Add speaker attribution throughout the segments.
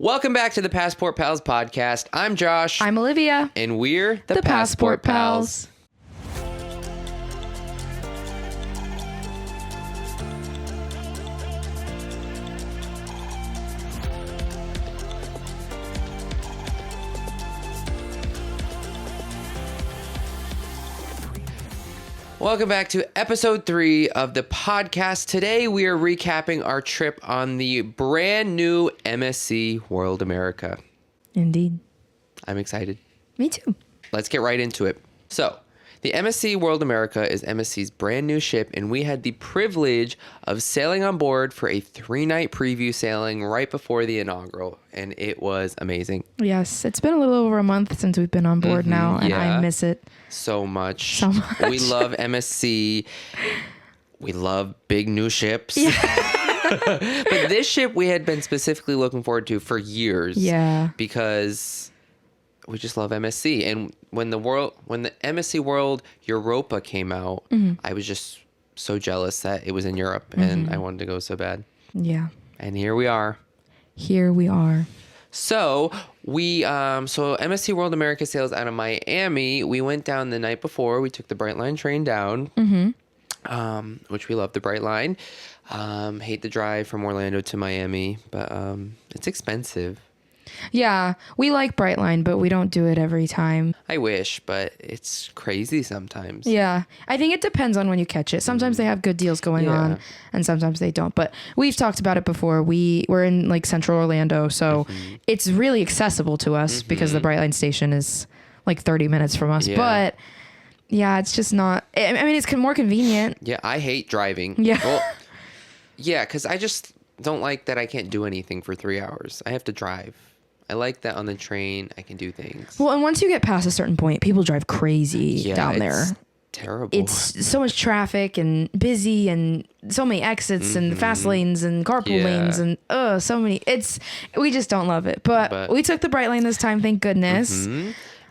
Speaker 1: Welcome back to the Passport Pals podcast. I'm Josh.
Speaker 2: I'm Olivia.
Speaker 1: And we're
Speaker 2: the Passport Pals.
Speaker 1: Welcome back to episode 3 of the podcast. Today we are recapping our trip on the brand new MSC World America.
Speaker 2: Indeed.
Speaker 1: I'm excited.
Speaker 2: Me too.
Speaker 1: Let's get right into it. So, the MSC World America is MSC's brand new ship, and we had the privilege of sailing on board for a 3-night preview sailing right before the inaugural, and it was amazing.
Speaker 2: Yes, it's been a little over a month since we've been on board now, and I miss it.
Speaker 1: So much.
Speaker 2: So much.
Speaker 1: We love MSC. We love big new ships.
Speaker 2: Yeah.
Speaker 1: But this ship we had been specifically looking forward to for years.
Speaker 2: Yeah.
Speaker 1: Because we just love MSC. And when the MSC World Europa came out, I was just so jealous that it was in Europe and I wanted to go so bad.
Speaker 2: Yeah.
Speaker 1: And here we are.
Speaker 2: Here we are.
Speaker 1: So MSC World America sails out of Miami. We went down the night before. We took the Brightline train down, which we love the Brightline. Hate the drive from Orlando to Miami, but it's expensive.
Speaker 2: Yeah, we like Brightline, but we don't do it every time.
Speaker 1: I wish, but it's crazy sometimes.
Speaker 2: Yeah, I think it depends on when you catch it. Sometimes they have good deals going on, and sometimes they don't. But we've talked about it before. We're in like central Orlando, so it's really accessible to us because the Brightline station is like 30 minutes from us. Yeah. But yeah, it's just not. I mean, it's more convenient.
Speaker 1: Yeah, I hate driving.
Speaker 2: Yeah.
Speaker 1: Well, yeah, because I just don't like that I can't do anything for 3 hours. I have to drive. I like that on the train I can do things.
Speaker 2: Well, and once you get past a certain point, people drive crazy down there.
Speaker 1: Terrible.
Speaker 2: It's so much traffic and busy and so many exits and fast lanes and carpool lanes and so many. We just don't love it. But we took the Brightline this time, thank goodness.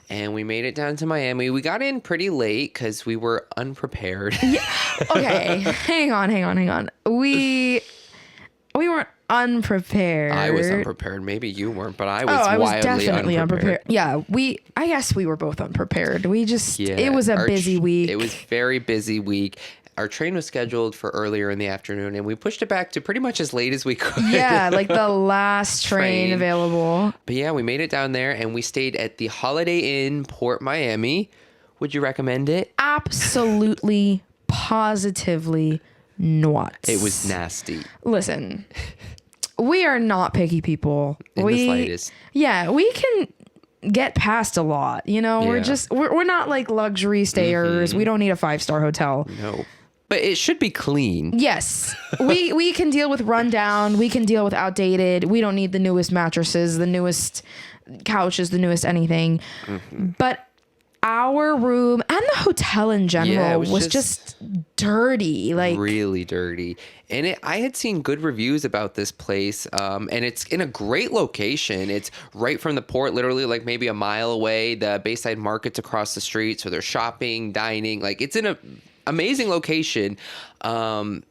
Speaker 1: And we made it down to Miami. We got in pretty late because we were unprepared.
Speaker 2: Yeah. Okay, hang on. We weren't unprepared.
Speaker 1: I was unprepared. Maybe you weren't, but I was wildly
Speaker 2: definitely unprepared. Yeah, I guess we were both unprepared. It was a busy week.
Speaker 1: It was very busy week. Our train was scheduled for earlier in the afternoon, and we pushed it back to pretty much as late as we could.
Speaker 2: Yeah, like the last train available.
Speaker 1: But yeah, we made it down there, and we stayed at the Holiday Inn Port Miami. Would you recommend it?
Speaker 2: Absolutely, positively not.
Speaker 1: It was nasty.
Speaker 2: Listen, we are not picky people.
Speaker 1: In the slightest.
Speaker 2: Yeah, we can get past a lot. You know, we're not like luxury stayers. We don't need a 5-star hotel.
Speaker 1: No. But it should be clean.
Speaker 2: Yes. we can deal with rundown. We can deal with outdated. We don't need the newest mattresses, the newest couches, the newest anything. But our room and the hotel in general was just dirty, like
Speaker 1: really dirty. And I had seen good reviews about this place, and it's in a great location. It's right from the port, literally like maybe a mile away. The Bayside Market's across the street, so there's shopping, dining. Like it's in a amazing location, but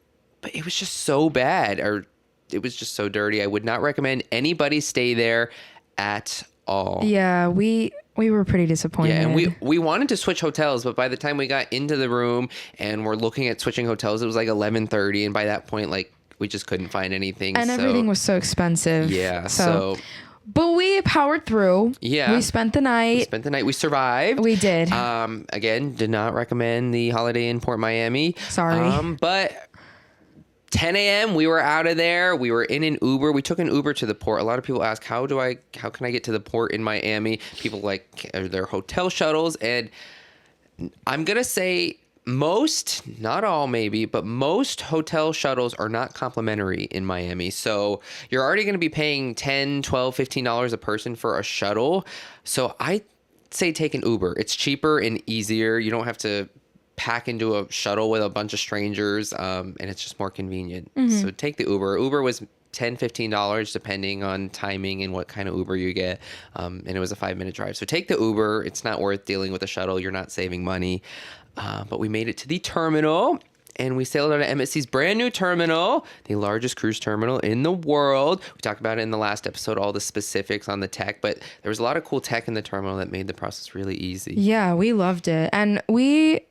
Speaker 1: it was just so bad, or it was just so dirty. I would not recommend anybody stay there at all.
Speaker 2: Yeah, we were pretty disappointed.
Speaker 1: Yeah, and we wanted to switch hotels, but by the time we got into the room and we're looking at switching hotels, it was like 11:30, and by that point, like, we just couldn't find anything.
Speaker 2: And everything was so expensive.
Speaker 1: Yeah, so...
Speaker 2: But we powered through.
Speaker 1: Yeah.
Speaker 2: We spent the night.
Speaker 1: We survived.
Speaker 2: We did.
Speaker 1: Again, did not recommend the Holiday Inn Port Miami.
Speaker 2: Sorry.
Speaker 1: But 10 a.m. we were out of there. We were in an Uber. We took an Uber to the port. A lot of people ask, how can I get to the port in Miami? People like their hotel shuttles. And I'm going to say most, not all maybe, but most hotel shuttles are not complimentary in Miami. So you're already going to be paying $10, $12, $15 a person for a shuttle. So I say take an Uber. It's cheaper and easier. You don't have to pack into a shuttle with a bunch of strangers, and it's just more convenient. So take the Uber. Uber was $10, $15 depending on timing and what kind of Uber you get, and it was a 5-minute drive. So take the Uber. It's not worth dealing with a shuttle. You're not saving money. But we made it to the terminal, and we sailed out of MSC's brand new terminal, the largest cruise terminal in the world. We talked about it in the last episode, all the specifics on the tech, but there was a lot of cool tech in the terminal that made the process really easy.
Speaker 2: Yeah, we loved it. And we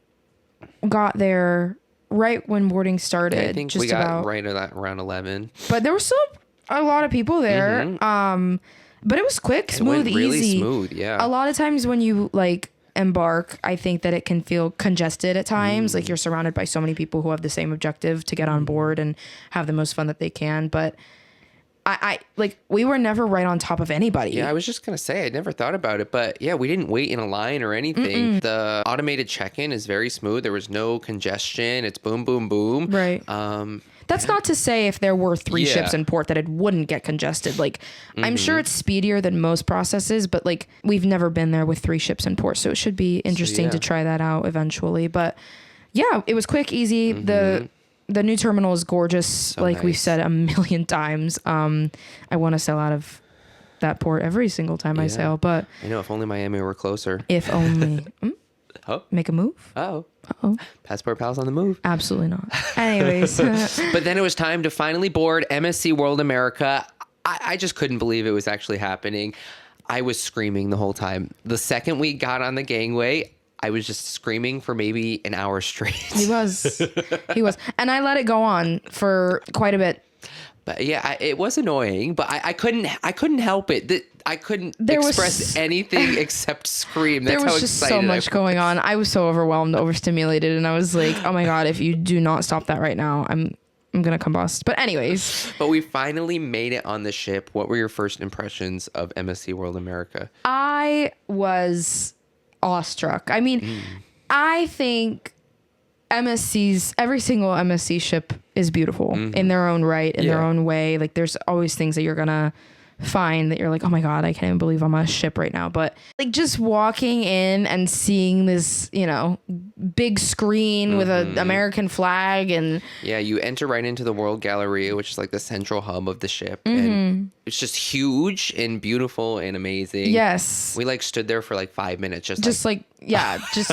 Speaker 2: got there right when boarding started.
Speaker 1: Yeah, I think we got right at around 11.
Speaker 2: But there was still a lot of people there. But it was quick, smooth,
Speaker 1: it went really
Speaker 2: easy.
Speaker 1: Smooth, yeah.
Speaker 2: A lot of times when you like embark, I think that it can feel congested at times. Like you're surrounded by so many people who have the same objective to get on board and have the most fun that they can. But I like, we were never right on top of anybody.
Speaker 1: Yeah, I was just going to say, I never thought about it, but yeah, we didn't wait in a line or anything. The automated check-in is very smooth. There was no congestion. It's boom, boom, boom.
Speaker 2: Right. That's not to say if there were 3 ships in port that it wouldn't get congested. Like, I'm sure it's speedier than most processes, but like, we've never been there with 3 ships in port. So it should be interesting to try that out eventually. But yeah, it was quick, easy. The new terminal is gorgeous. So like we've said a million times. I want to sail out of that port every single time I sail, but
Speaker 1: I know, if only Miami were closer.
Speaker 2: If only. Make a move?
Speaker 1: Uh-oh. Passport pals on the move.
Speaker 2: Absolutely not. Anyways.
Speaker 1: But then it was time to finally board MSC World America. I just couldn't believe it was actually happening. I was screaming the whole time. The second we got on the gangway, I was just screaming for maybe an hour straight.
Speaker 2: He was. And I let it go on for quite a bit.
Speaker 1: But yeah, it was annoying, but I couldn't help it. I couldn't express anything except scream. That's
Speaker 2: there was
Speaker 1: how
Speaker 2: just
Speaker 1: excited
Speaker 2: so much going on. I was so overwhelmed, overstimulated, and I was like, oh my God, if you do not stop that right now, I'm going to combust. But anyways.
Speaker 1: But we finally made it on the ship. What were your first impressions of MSC World America?
Speaker 2: I was awestruck. I mean, I think every single MSC ship is beautiful in their own right, in their own way. Like there's always things that you're going to find that you're like, oh my God, I can't even believe I'm on a ship right now. But like just walking in and seeing this, big screen with an American flag and
Speaker 1: you enter right into the World Galleria, which is like the central hub of the ship. And it's just huge and beautiful and amazing.
Speaker 2: Yes.
Speaker 1: We like stood there for like 5 minutes. Just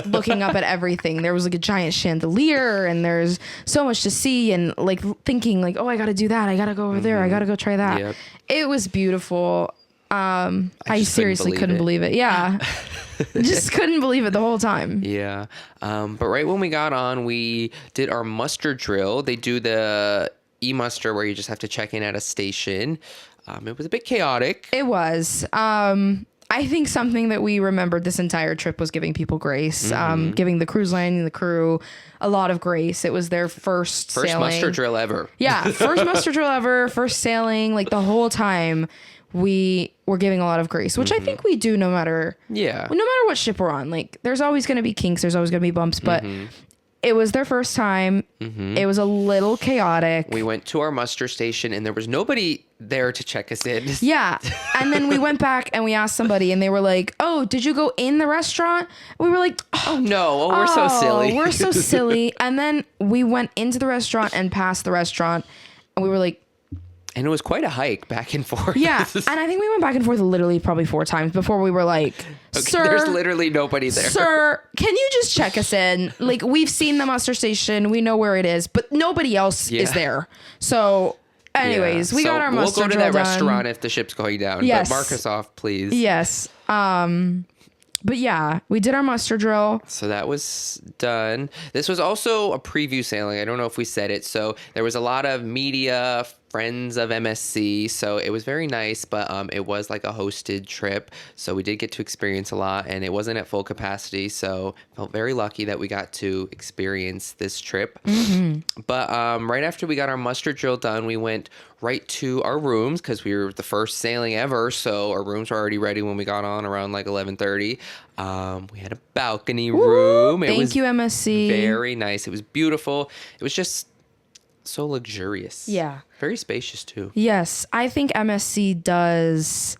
Speaker 2: looking up at everything. There was like a giant chandelier and there's so much to see and like thinking like, oh, I got to do that. I got to go over there. I got to go try that. Yep. It was beautiful. I seriously couldn't believe it. Yeah. Just couldn't believe it the whole time.
Speaker 1: Yeah. But right when we got on, we did our muster drill. They do the e-muster where you just have to check in at a station. It was a bit chaotic.
Speaker 2: It was. I think something that we remembered this entire trip was giving people grace, giving the cruise line and the crew a lot of grace. It was their first sailing.
Speaker 1: Muster drill ever.
Speaker 2: Yeah, first muster drill ever, first sailing. Like the whole time we were giving a lot of grace, which I think we do no matter what ship we're on. Like there's always going to be kinks, there's always going to be bumps, but it was their first time. It was a little chaotic.
Speaker 1: We went to our muster station and there was nobody there to check us in.
Speaker 2: Yeah. And then we went back and we asked somebody and they were like, oh, did you go in the restaurant? We were like,
Speaker 1: oh no, we're so silly.
Speaker 2: We're so silly. And then we went into the restaurant and past the restaurant and we were like,
Speaker 1: and it was quite a hike back and forth.
Speaker 2: Yeah. And I think we went back and forth literally probably 4 times before we were like, sir,
Speaker 1: there's literally nobody there.
Speaker 2: Sir, can you just check us in? Like we've seen the muster station. We know where it is, but nobody else is there. So anyways, we got our muster drill done.
Speaker 1: We'll go to that restaurant if the ship's going down.
Speaker 2: Yes.
Speaker 1: But mark us off, please.
Speaker 2: Yes. But yeah, we did our muster drill.
Speaker 1: So that was done. This was also a preview sailing. I don't know if we said it. So there was a lot of media, friends of MSC. So it was very nice, but it was like a hosted trip. So we did get to experience a lot and it wasn't at full capacity. So felt very lucky that we got to experience this trip. But right after we got our muster drill done, we went right to our rooms because we were the first sailing ever. So our rooms were already ready when we got on around like 11:30. We had a balcony room.
Speaker 2: Thank you, MSC.
Speaker 1: Very nice. It was beautiful. It was just so luxurious.
Speaker 2: Yeah.
Speaker 1: Very spacious too.
Speaker 2: Yes. I think MSC does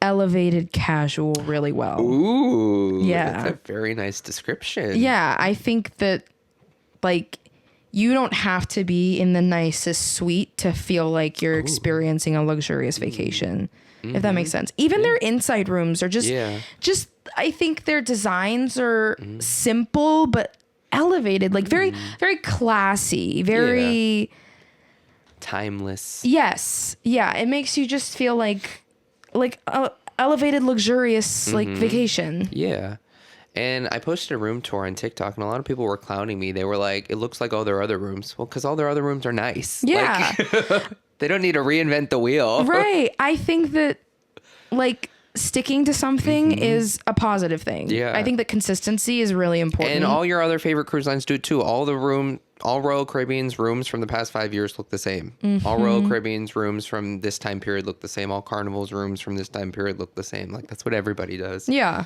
Speaker 2: elevated casual really well.
Speaker 1: Ooh.
Speaker 2: Yeah.
Speaker 1: That's a very nice description.
Speaker 2: Yeah. I think that like you don't have to be in the nicest suite to feel like you're experiencing a luxurious vacation. If that makes sense. Even their inside rooms are just I think their designs are simple, but elevated, like very, very classy, very
Speaker 1: timeless.
Speaker 2: Yes. Yeah. It makes you just feel like elevated, luxurious, like vacation.
Speaker 1: Yeah. And I posted a room tour on TikTok, and a lot of people were clowning me. They were like, it looks like all their other rooms. Well, because all their other rooms are nice.
Speaker 2: Yeah.
Speaker 1: Like, they don't need to reinvent the wheel.
Speaker 2: Right. I think that, like, sticking to something is a positive thing.
Speaker 1: Yeah.
Speaker 2: I think that consistency is really important.
Speaker 1: And all your other favorite cruise lines do it too. All Royal Caribbean's rooms from the past 5 years look the same. All Royal Caribbean's rooms from this time period look the same. All Carnival's rooms from this time period look the same. Like, that's what everybody does.
Speaker 2: Yeah.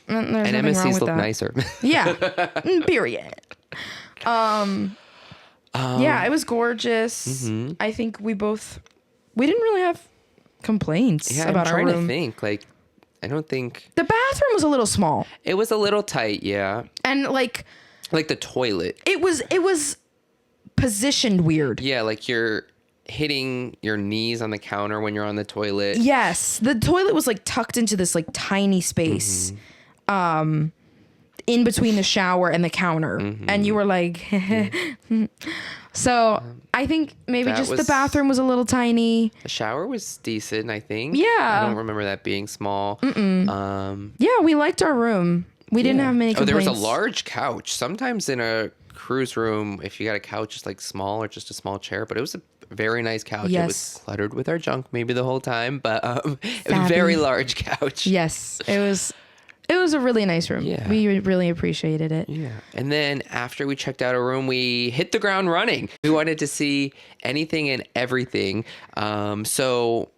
Speaker 2: There's
Speaker 1: And
Speaker 2: nothing wrong
Speaker 1: MSC's
Speaker 2: with
Speaker 1: look
Speaker 2: that.
Speaker 1: nicer.
Speaker 2: Yeah. Period. Yeah, it was gorgeous. I think we didn't really have complaints
Speaker 1: Yeah,
Speaker 2: about
Speaker 1: I'm
Speaker 2: our
Speaker 1: trying
Speaker 2: room.
Speaker 1: to think. Like, I don't think...
Speaker 2: The bathroom was a little small.
Speaker 1: It was a little tight, yeah.
Speaker 2: And like
Speaker 1: Like the toilet.
Speaker 2: it was positioned weird.
Speaker 1: Yeah, like you're hitting your knees on the counter when you're on the toilet.
Speaker 2: Yes, the toilet was like tucked into this like tiny space in between the shower and the counter. And you were like So, I think maybe just the bathroom was a little tiny.
Speaker 1: The shower was decent, I think.
Speaker 2: Yeah.
Speaker 1: I don't remember that being small.
Speaker 2: Yeah, we liked our room. We didn't have many complaints.
Speaker 1: Oh, there was a large couch. Sometimes in a cruise room, if you got a couch just like small or just a small chair, but it was a very nice couch.
Speaker 2: Yes.
Speaker 1: It was cluttered with our junk maybe the whole time, but a
Speaker 2: Savvy.
Speaker 1: very large couch.
Speaker 2: Yes, it was a really nice room.
Speaker 1: Yeah.
Speaker 2: We really appreciated it.
Speaker 1: Yeah. And then after we checked out a room, we hit the ground running. We wanted to see anything and everything. So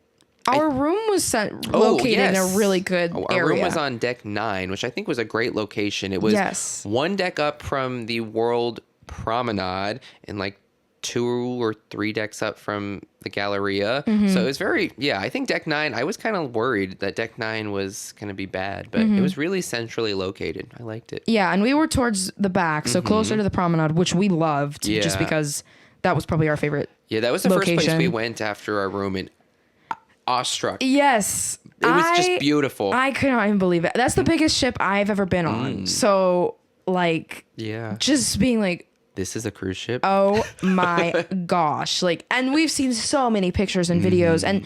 Speaker 2: our room was located in a really good area.
Speaker 1: Our room was on deck 9, which I think was a great location. It was one deck up from the World Promenade and like 2 or 3 decks up from the Galleria. So it was I think deck 9, I was kind of worried that deck 9 was going to be bad, but it was really centrally located. I liked it.
Speaker 2: Yeah, and we were towards the back, so closer to the promenade, which we loved just because that was probably our favorite.
Speaker 1: Yeah, that was the
Speaker 2: location.
Speaker 1: first place we went after our room, and awestruck.
Speaker 2: Yes.
Speaker 1: It was just beautiful.
Speaker 2: I could not even believe it. That's the biggest ship I've ever been on. So, like, just being like,
Speaker 1: this is a cruise ship.
Speaker 2: oh my gosh. Like, and we've seen so many pictures and videos, and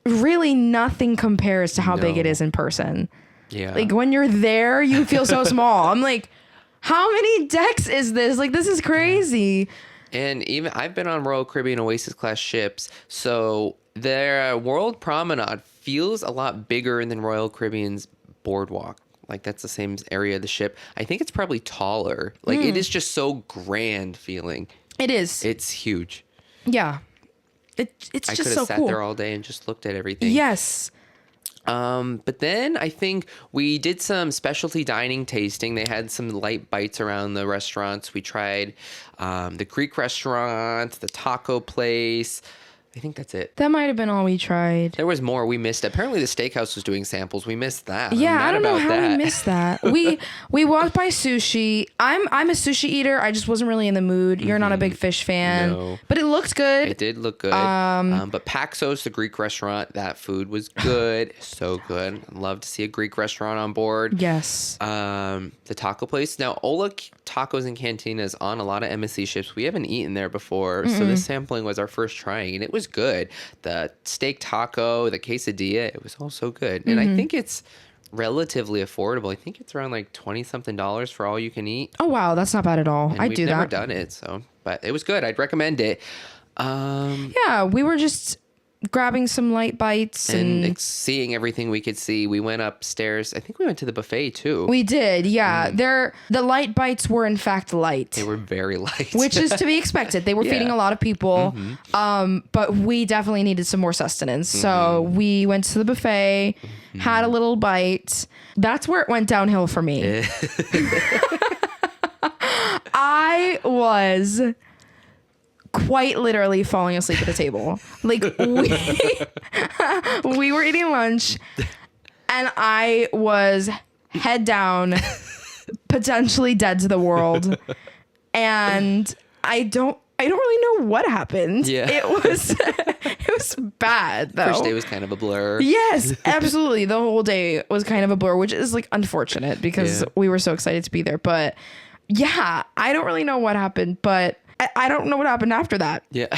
Speaker 2: really nothing compares to how big it is in person.
Speaker 1: Yeah.
Speaker 2: Like, when you're there, you feel so small. I'm like, how many decks is this? Like, this is crazy.
Speaker 1: And even I've been on Royal Caribbean Oasis class ships, so their World Promenade feels a lot bigger than Royal Caribbean's Boardwalk. Like, that's the same area of the ship. I think it's probably taller. Like, it is just so grand feeling.
Speaker 2: It is.
Speaker 1: It's huge.
Speaker 2: Yeah. It's
Speaker 1: I
Speaker 2: just
Speaker 1: could
Speaker 2: so
Speaker 1: have sat
Speaker 2: cool.
Speaker 1: there all day and just looked at everything.
Speaker 2: Yes.
Speaker 1: But then I think we did some specialty dining tasting. They had some light bites around the restaurants. We tried the Greek restaurant, the taco place. I think that's it.
Speaker 2: That might have been all we tried.
Speaker 1: There was more we missed. Apparently the steakhouse was doing samples. We missed that.
Speaker 2: Yeah, I don't know how
Speaker 1: that.
Speaker 2: we missed that. We walked by sushi. I'm a sushi eater. I just wasn't really in the mood. You're not a big fish fan.
Speaker 1: No.
Speaker 2: But it looked good.
Speaker 1: It did look good. But Paxos, the Greek restaurant, that food was good. So good. I'd love to see a Greek restaurant on board.
Speaker 2: Yes.
Speaker 1: The taco place. Now, Ola Tacos and Cantina is on a lot of MSC ships. We haven't eaten there before. So this sampling was our first trying, and it was good. The steak taco, the quesadilla, it was all so good. And I think it's relatively affordable. I think it's around like $20-something for all you can eat.
Speaker 2: Oh, wow. That's not bad at all.
Speaker 1: And
Speaker 2: I'd
Speaker 1: we've
Speaker 2: do
Speaker 1: never
Speaker 2: that.
Speaker 1: done it, but it was good. I'd recommend it.
Speaker 2: Yeah, we were just grabbing some light bites
Speaker 1: and seeing everything we could see. We went upstairs. I think we went to the buffet too.
Speaker 2: We did, yeah. The light bites were in fact light.
Speaker 1: They were very light.
Speaker 2: Which is to be expected. They were feeding a lot of people. But we definitely needed some more sustenance. So we went to the buffet, had a little bite. That's where it went downhill for me. I was quite literally falling asleep at the table. Like, we were eating lunch and I was head down, potentially dead to the world. And I don't really know what happened.
Speaker 1: Yeah.
Speaker 2: It was bad though.
Speaker 1: First day was kind of a blur.
Speaker 2: Yes, absolutely. The whole day was kind of a blur, which is like unfortunate because we were so excited to be there. But yeah, I don't really know what happened, but I don't know what happened after that.
Speaker 1: Yeah.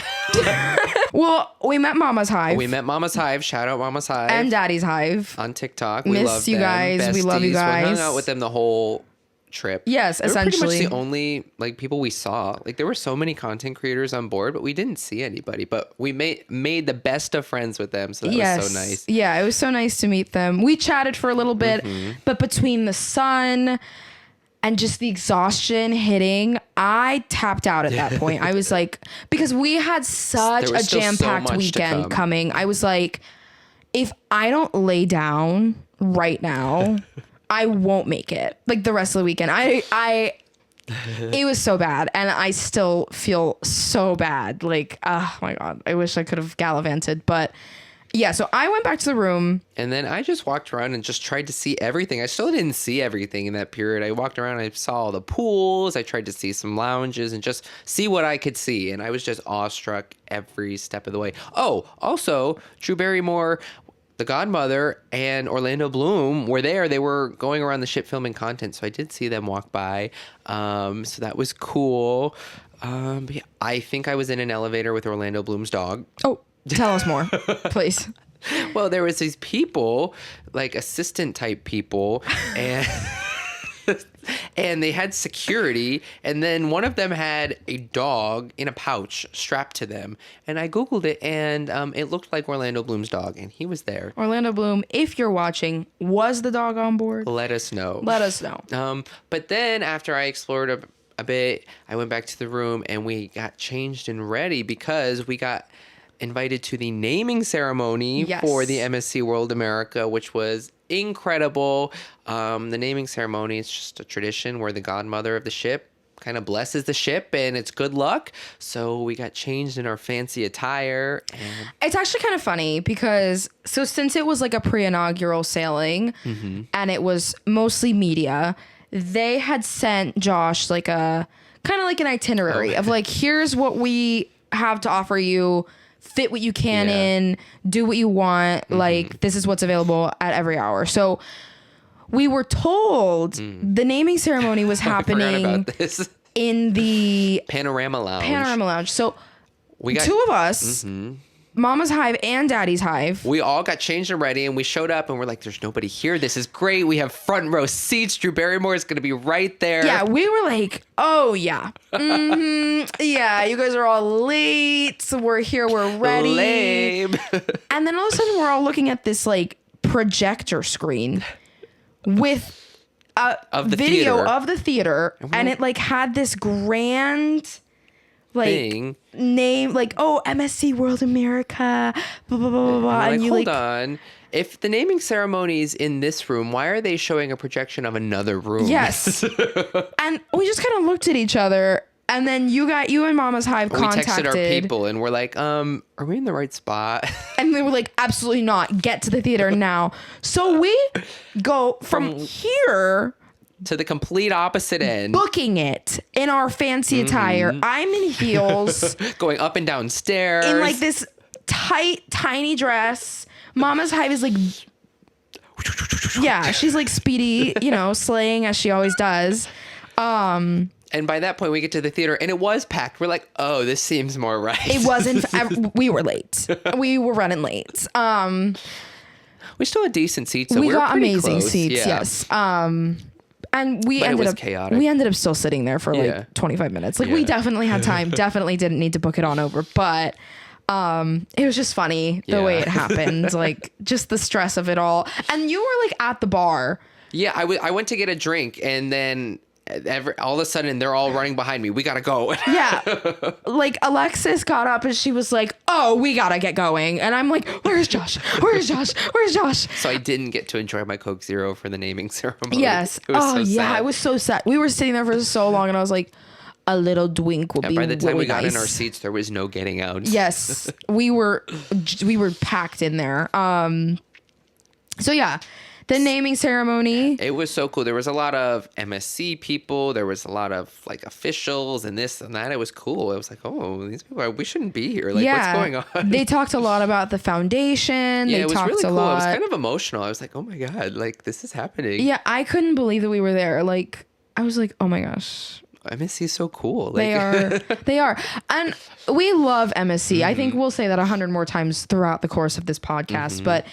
Speaker 2: Well, we met Mama's Hive.
Speaker 1: We met Mama's Hive. Shout out Mama's Hive.
Speaker 2: And Daddy's Hive.
Speaker 1: On TikTok. We
Speaker 2: Miss
Speaker 1: love
Speaker 2: you
Speaker 1: them.
Speaker 2: guys. We love you
Speaker 1: Besties.
Speaker 2: guys.
Speaker 1: We hung out with them the whole trip.
Speaker 2: Yes,
Speaker 1: they were
Speaker 2: essentially.
Speaker 1: pretty much the only like people we saw. Like there were so many content creators on board, but we didn't see anybody. But we made the best of friends with them, so that was so nice.
Speaker 2: Yeah, it was so nice to meet them. We chatted for a little bit, but between the sun and just the exhaustion hitting, I tapped out at that point. I was like, because we had such a jam-packed weekend coming. I was like, if I don't lay down right now, I won't make it. Like the rest of the weekend. It was so bad. And I still feel so bad. Like, oh my God, I wish I could have gallivanted. But yeah, so I went back to the room.
Speaker 1: And then I just walked around and just tried to see everything. I still didn't see everything in that period. I walked around, I saw all the pools. I tried to see some lounges and just see what I could see. And I was just awestruck every step of the way. Oh, also, Drew Barrymore, the godmother, and Orlando Bloom were there. They were going around the ship filming content. So I did see them walk by. So that was cool. But yeah, I think I was in an elevator with Orlando Bloom's dog.
Speaker 2: Oh, tell us more, please.
Speaker 1: Well, there was these people, like assistant type people, and and they had security, and then one of them had a dog in a pouch strapped to them. And I Googled it, and it looked like Orlando Bloom's dog, and he was there.
Speaker 2: Orlando Bloom, if you're watching, was the dog on board?
Speaker 1: Let us know.
Speaker 2: Let us know.
Speaker 1: But then after I explored a bit, I went back to the room, and we got changed and ready because we got invited to the naming ceremony for the MSC World America, which was incredible. The naming ceremony is just a tradition where the godmother of the ship kind of blesses the ship and it's good luck. So we got changed in our fancy attire. And
Speaker 2: it's actually kind of funny because since it was like a pre-inaugural sailing and it was mostly media, they had sent Josh like a kind of like an itinerary of like, here's what we have to offer you. Fit what you can in, do what you want. Like, this is what's available at every hour. So we were told the naming ceremony was happening in the
Speaker 1: Panorama Lounge.
Speaker 2: So
Speaker 1: we got
Speaker 2: two of us, Mama's Hive and Daddy's Hive.
Speaker 1: We all got changed and ready, and we showed up, and we're like, there's nobody here. This is great. We have front row seats. Drew Barrymore is going to be right there.
Speaker 2: Yeah, we were like, oh, yeah. Yeah, you guys are all late. So we're here. We're ready.
Speaker 1: Lame.
Speaker 2: And then all of a sudden, we're all looking at this, like, projector screen with a video of the theater. And it, like, had this grand... like
Speaker 1: thing.
Speaker 2: Name, like, oh, MSC World America, blah, blah, blah, blah, blah.
Speaker 1: And you hold on. If the naming ceremony is in this room, why are they showing a projection of another room?
Speaker 2: Yes. And we just kind of looked at each other, and then you and Mama's Hive contacted.
Speaker 1: We texted our people, and we're like, are we in the right spot?
Speaker 2: And they were like, absolutely not. Get to the theater now. So we go from here...
Speaker 1: to the complete opposite end.
Speaker 2: Booking it in our fancy attire. I'm in heels.
Speaker 1: Going up and down stairs.
Speaker 2: In like this tight, tiny dress. Mama's Hive is like... yeah, she's like Speedy, slaying as she always does.
Speaker 1: And by that point, we get to the theater, and it was packed. We're like, oh, this seems more right.
Speaker 2: It wasn't... we were late. We were running late.
Speaker 1: We still had decent seats, so
Speaker 2: we
Speaker 1: were
Speaker 2: got
Speaker 1: pretty
Speaker 2: amazing
Speaker 1: close.
Speaker 2: seats, yes. And we ended up
Speaker 1: chaotic.
Speaker 2: We ended up still sitting there for like 25 minutes. Like we definitely had time. Definitely didn't need to book it on over, but it was just funny the way it happened. Like just the stress of it all. And you were like at the bar.
Speaker 1: Yeah, I went to get a drink, and then all of a sudden they're all running behind me. We gotta go.
Speaker 2: Yeah. Like Alexis got up and she was like, oh, we gotta get going. And I'm like, where's Josh? Where's Josh? Where's Josh?
Speaker 1: So I didn't get to enjoy my Coke Zero for the naming ceremony.
Speaker 2: Yes. I was so sad. We were sitting there for so long, and I was like, a little drink would be
Speaker 1: by the time
Speaker 2: really
Speaker 1: we got
Speaker 2: nice.
Speaker 1: in our seats, there was no getting out.
Speaker 2: Yes. we were packed in there. So yeah. The naming ceremony.
Speaker 1: It was so cool. There was a lot of MSC people. There was a lot of like officials and this and that. It was cool. It was like, oh, these people, we shouldn't be here. Like, what's going on?
Speaker 2: They talked a lot about the foundation.
Speaker 1: Yeah,
Speaker 2: they
Speaker 1: it was
Speaker 2: talked
Speaker 1: really
Speaker 2: a
Speaker 1: cool.
Speaker 2: lot.
Speaker 1: It was kind of emotional. I was like, oh my God, like this is happening.
Speaker 2: Yeah, I couldn't believe that we were there. Like, I was like, oh my gosh.
Speaker 1: MSC is so cool.
Speaker 2: They are. And we love MSC. I think we'll say that 100 more times throughout the course of this podcast, but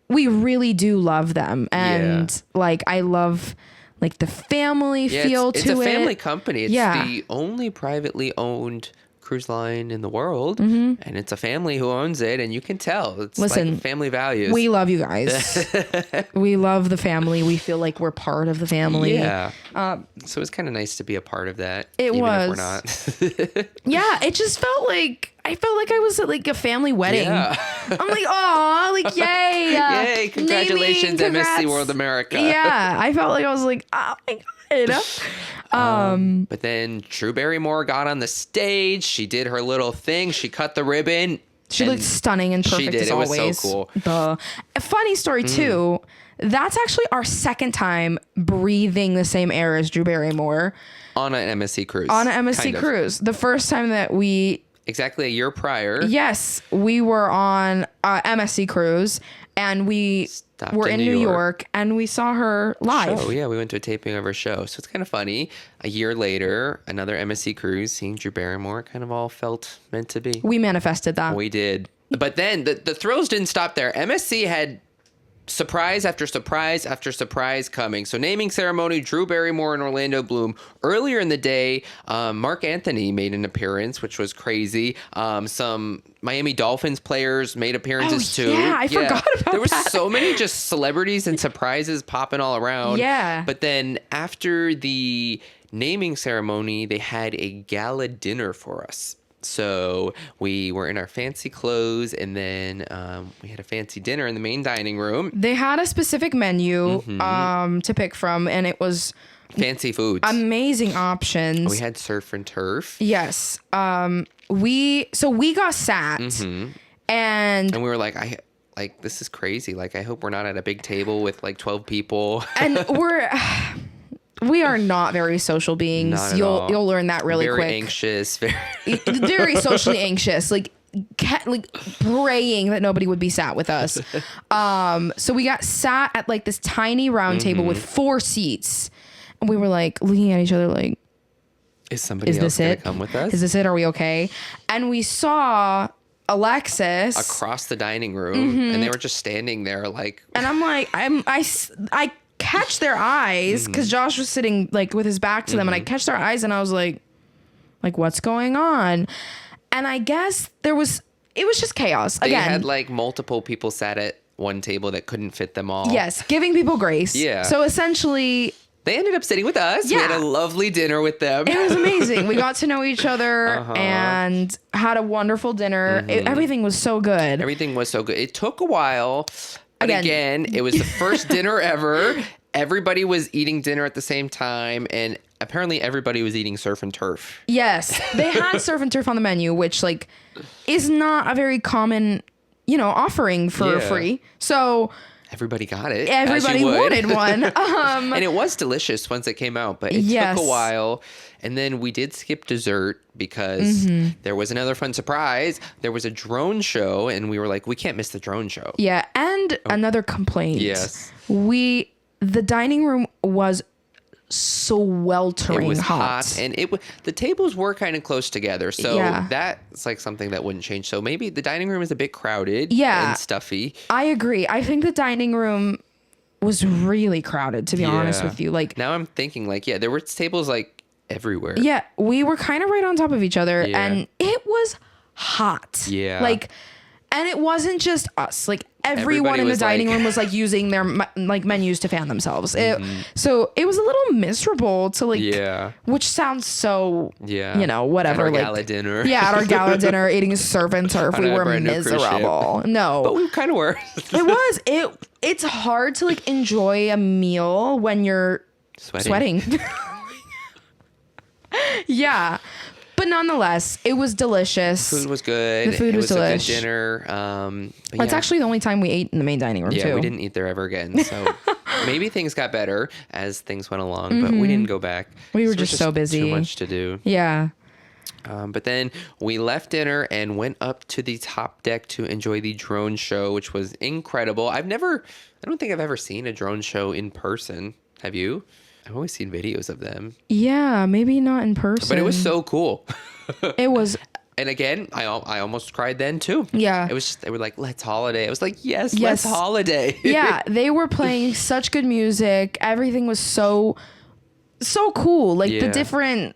Speaker 2: we really do love them. And like, I love like the family feel to it.
Speaker 1: It's a family company. It's the only privately owned cruise line in the world, and it's a family who owns it, and you can tell it's like family values.
Speaker 2: We love you guys. We love the family. We feel like we're part of the family.
Speaker 1: Yeah. So it's kind of nice to be a part of that.
Speaker 2: It
Speaker 1: even
Speaker 2: was.
Speaker 1: If we're not.
Speaker 2: Yeah, it just felt like I was at like a family wedding.
Speaker 1: Yeah.
Speaker 2: I'm like, oh, like yay!
Speaker 1: Yay! Congratulations, MSC World America.
Speaker 2: Yeah, I felt like I was like, oh my god.
Speaker 1: But then Drew Barrymore got on the stage. She did her little thing. She cut the ribbon.
Speaker 2: She looked stunning and perfect.
Speaker 1: She did.
Speaker 2: As
Speaker 1: It was
Speaker 2: always.
Speaker 1: so cool.
Speaker 2: A funny story too. That's actually our second time breathing the same air as Drew Barrymore
Speaker 1: On an MSC cruise.
Speaker 2: on an MSC cruise. The first time that we
Speaker 1: Exactly a year prior.
Speaker 2: Yes, we were on MSC cruise, and we were in New York, and we saw her live.
Speaker 1: Oh yeah, we went to a taping of her show, so it's kind of funny. A year later, another MSC cruise, seeing Drew Barrymore, kind of all felt meant to be.
Speaker 2: We manifested that.
Speaker 1: We did, but then the thrills didn't stop there. MSC had surprise after surprise after surprise coming. So naming ceremony, Drew Barrymore and Orlando Bloom. Earlier in the day, Mark Anthony made an appearance, which was crazy. Some Miami Dolphins players made appearances too.
Speaker 2: Yeah, I forgot about
Speaker 1: There was
Speaker 2: that.
Speaker 1: so many just celebrities and surprises popping all around.
Speaker 2: Yeah.
Speaker 1: But then after the naming ceremony, they had a gala dinner for us. So we were in our fancy clothes, and then we had a fancy dinner in the main dining room.
Speaker 2: They had a specific menu to pick from, and it was
Speaker 1: Fancy foods.
Speaker 2: amazing options.
Speaker 1: We had surf and turf.
Speaker 2: Yes. We got sat, and
Speaker 1: we were like, this is crazy. Like, I hope we're not at a big table with like 12 people.
Speaker 2: and we are not very social beings.
Speaker 1: Not at
Speaker 2: You'll
Speaker 1: all.
Speaker 2: learn that really
Speaker 1: very
Speaker 2: quick.
Speaker 1: Anxious.
Speaker 2: Very socially anxious. Like praying that nobody would be sat with us. So we got sat at like this tiny round table with 4 seats, and we were like looking at each other like,
Speaker 1: Is somebody else going to come with us?
Speaker 2: Is this it? Are we okay? And we saw Alexis
Speaker 1: across the dining room, and they were just standing there like.
Speaker 2: And I'm like, I catch their eyes because Josh was sitting like with his back to them, and I catch their eyes, and I was like what's going on? And I guess it was just chaos
Speaker 1: They
Speaker 2: again.
Speaker 1: had like multiple people sat at one table that couldn't fit them all.
Speaker 2: Yes, giving people grace.
Speaker 1: Yeah.
Speaker 2: So essentially,
Speaker 1: They ended up sitting with us.
Speaker 2: Yeah.
Speaker 1: We had a lovely dinner with them.
Speaker 2: it was amazing. We got to know each other and had a wonderful dinner. Everything was so good.
Speaker 1: Everything was so good. It took a while. But again, it was the first dinner ever. Everybody was eating dinner at the same time, and apparently everybody was eating surf and turf.
Speaker 2: Yes, they had surf and turf on the menu, which like is not a very common, offering for free. So
Speaker 1: everybody got it.
Speaker 2: Everybody wanted one.
Speaker 1: And it was delicious once it came out, but it took a while. And then we did skip dessert because there was another fun surprise. There was a drone show, and we were like, we can't miss the drone show.
Speaker 2: Yeah, and another complaint.
Speaker 1: Yes.
Speaker 2: The dining room was sweltering
Speaker 1: It was
Speaker 2: hot.
Speaker 1: and the tables were kind of close together, so
Speaker 2: Yeah.
Speaker 1: that's like something that wouldn't change. So maybe the dining room is a bit crowded and stuffy.
Speaker 2: I agree. I think the dining room was really crowded, to be honest with you. Like
Speaker 1: now I'm thinking there were tables like everywhere.
Speaker 2: Yeah, we were kind of right on top of each other, and it was hot.
Speaker 1: Yeah.
Speaker 2: And it wasn't just us. Like everyone in the dining room was like using their menus to fan themselves. So it was a little miserable to which sounds so whatever.
Speaker 1: At our gala dinner.
Speaker 2: Yeah, at our gala dinner, eating surf and turf, we were miserable. No,
Speaker 1: but we kind of were.
Speaker 2: It was. It's hard to enjoy a meal when you're sweating. Yeah. But nonetheless, it was delicious.
Speaker 1: Food was good.
Speaker 2: The food was
Speaker 1: a
Speaker 2: delish.
Speaker 1: good dinner.
Speaker 2: It's actually the only time we ate in the main dining room, too.
Speaker 1: Yeah, we didn't eat there ever again. So maybe things got better as things went along, but we didn't go back.
Speaker 2: We were just so busy.
Speaker 1: Too much to do.
Speaker 2: Yeah.
Speaker 1: But then we left dinner and went up to the top deck to enjoy the drone show, which was incredible. I don't think I've ever seen a drone show in person. Have you? I've always seen videos of them.
Speaker 2: Yeah, maybe not in person.
Speaker 1: But it was so cool.
Speaker 2: It was.
Speaker 1: And again, I almost cried then too.
Speaker 2: Yeah.
Speaker 1: It was just, they were like, let's holiday. I was like, yes. Let's holiday.
Speaker 2: Yeah, they were playing such good music. Everything was so cool. Like the different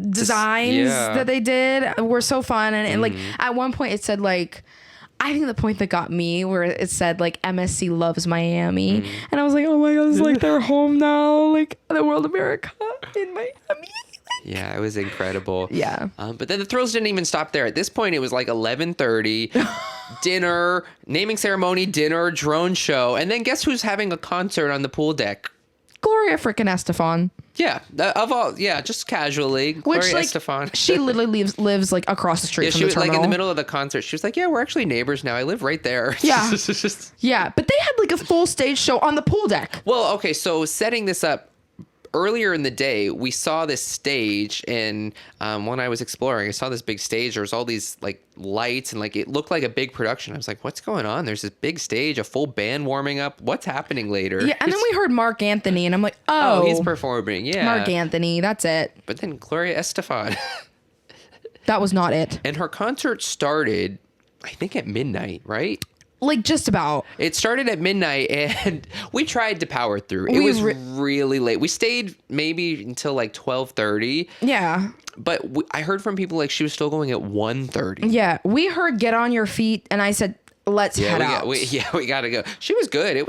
Speaker 2: designs that they did were so fun. And like at one point it said like, I think the point that got me where it said like MSC loves Miami. And I was like, oh my God, it's like they're home now. Like the World America in Miami.
Speaker 1: Yeah, it was incredible.
Speaker 2: Yeah.
Speaker 1: But then the thrills didn't even stop there. At this point, it was like 11:30, dinner, naming ceremony, dinner, drone show. And then guess who's having a concert on the pool deck?
Speaker 2: Gloria freaking Estefan.
Speaker 1: Yeah, just casually. Gloria Estefan.
Speaker 2: She literally lives like across the street from
Speaker 1: she
Speaker 2: the
Speaker 1: was
Speaker 2: terminal.
Speaker 1: like in the middle of the concert. She was like, yeah, we're actually neighbors now. I live right there.
Speaker 2: Yeah. Yeah, but they had like a full stage show on the pool deck.
Speaker 1: Well, okay, so setting this up, earlier in the day, we saw this stage, and when I was exploring, I saw this big stage. There was all these like lights, and like it looked like a big production. I was like, "What's going on?" There's this big stage, a full band warming up. What's happening later?
Speaker 2: Yeah, and then we heard Mark Anthony, and I'm like, "Oh,
Speaker 1: he's performing." Yeah,
Speaker 2: Mark Anthony. That's it.
Speaker 1: But then Gloria Estefan.
Speaker 2: That was not it.
Speaker 1: And her concert started, I think, at midnight, right?
Speaker 2: Like just about.
Speaker 1: It started at midnight, and we tried to power through. It was really late. We stayed maybe until like 12:30.
Speaker 2: Yeah.
Speaker 1: But I heard from people like she was still going at 1:30.
Speaker 2: Yeah, we heard "Get on Your Feet," and I said, "Let's head out."
Speaker 1: We gotta go. She was good. It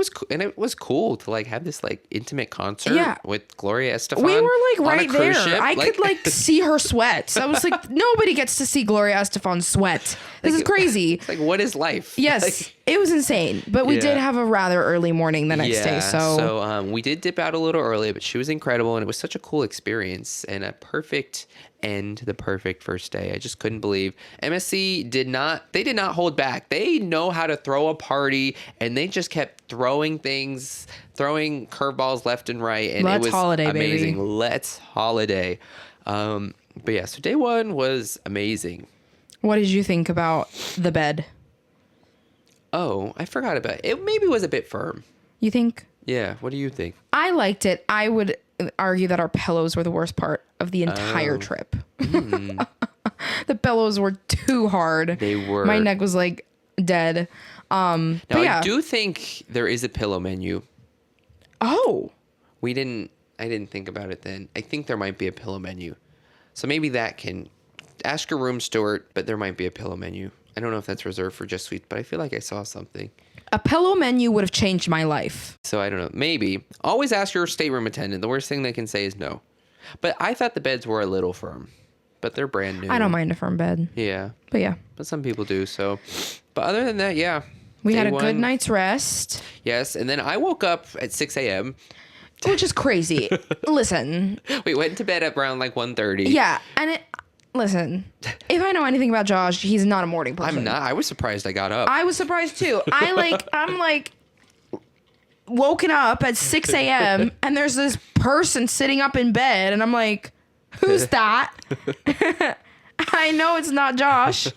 Speaker 1: was cool to like have this like intimate concert with Gloria Estefan.
Speaker 2: We were like right there.
Speaker 1: Ship.
Speaker 2: I could like see her sweat. I was like, nobody gets to see Gloria Estefan sweat. This is crazy.
Speaker 1: It's like, what is life?
Speaker 2: Yes,
Speaker 1: like,
Speaker 2: it was insane. But we did have a rather early morning the next day.
Speaker 1: So we did dip out a little early, but she was incredible, and it was such a cool experience and a perfect end to the perfect first day. I just couldn't believe MSC did not hold back. They know how to throw a party, and they just kept throwing things, throwing curveballs left and right, and it was
Speaker 2: holiday,
Speaker 1: amazing.
Speaker 2: baby.
Speaker 1: Let's holiday. But yeah, so day one was amazing.
Speaker 2: What did you think about the bed?
Speaker 1: Oh, I forgot about it. It maybe was a bit firm.
Speaker 2: You think?
Speaker 1: Yeah. What do you think?
Speaker 2: I liked it. I would argue that our pillows were the worst part of the entire trip. The pillows were too hard.
Speaker 1: They were.
Speaker 2: My neck was like dead.
Speaker 1: Now, I do think there is a pillow menu.
Speaker 2: Oh.
Speaker 1: I didn't think about it then. I think there might be a pillow menu. So maybe that can ask your room steward, but there might be a pillow menu. I don't know if that's reserved for Just Suite, but I feel like I saw something.
Speaker 2: A pillow menu would have changed my life.
Speaker 1: So I don't know. Maybe. Always ask your stateroom attendant. The worst thing they can say is no. But I thought the beds were a little firm. But they're brand new.
Speaker 2: I don't mind a firm bed.
Speaker 1: Yeah.
Speaker 2: But yeah.
Speaker 1: But some people do. So, but other than that, yeah.
Speaker 2: We had a good night's rest.
Speaker 1: Yes. And then I woke up at 6 a.m.
Speaker 2: Which is crazy. Listen.
Speaker 1: We went to bed at around like 1:30.
Speaker 2: Yeah. And listen, if I know anything about Josh, he's not a morning person.
Speaker 1: I'm not. I was surprised I got up.
Speaker 2: I was surprised too. I'm like woken up at 6 a.m. and there's this person sitting up in bed and I'm like, who's that? I know it's not Josh.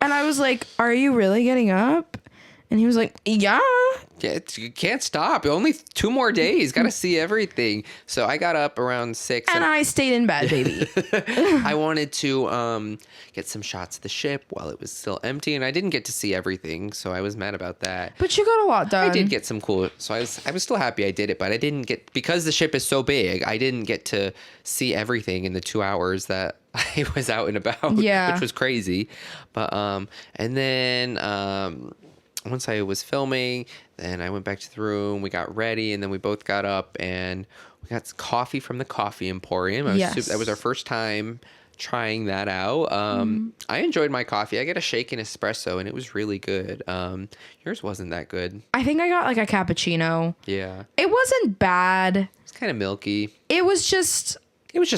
Speaker 2: And I was like, are you really getting up? And he was like, yeah.
Speaker 1: You can't stop. Only 2 more days. Got to see everything. So I got up around 6.
Speaker 2: And I stayed in bed, baby.
Speaker 1: I wanted to get some shots of the ship while it was still empty. And I didn't get to see everything. So I was mad about that.
Speaker 2: But you got a lot done.
Speaker 1: I did get some cool. So I was still happy I did it. But I didn't get, because the ship is so big, I didn't get to see everything in the 2 hours that I was out and about.
Speaker 2: Yeah.
Speaker 1: Which was crazy. But, and then, once I was filming, then I went back to the room, we got ready, and then we both got up and we got coffee from the Coffee Emporium. That was our first time trying that out. I enjoyed my coffee. I got a shaken espresso and it was really good. Yours wasn't that good.
Speaker 2: I think I got like a cappuccino.
Speaker 1: Yeah.
Speaker 2: It wasn't bad.
Speaker 1: It's kind of milky.
Speaker 2: It was just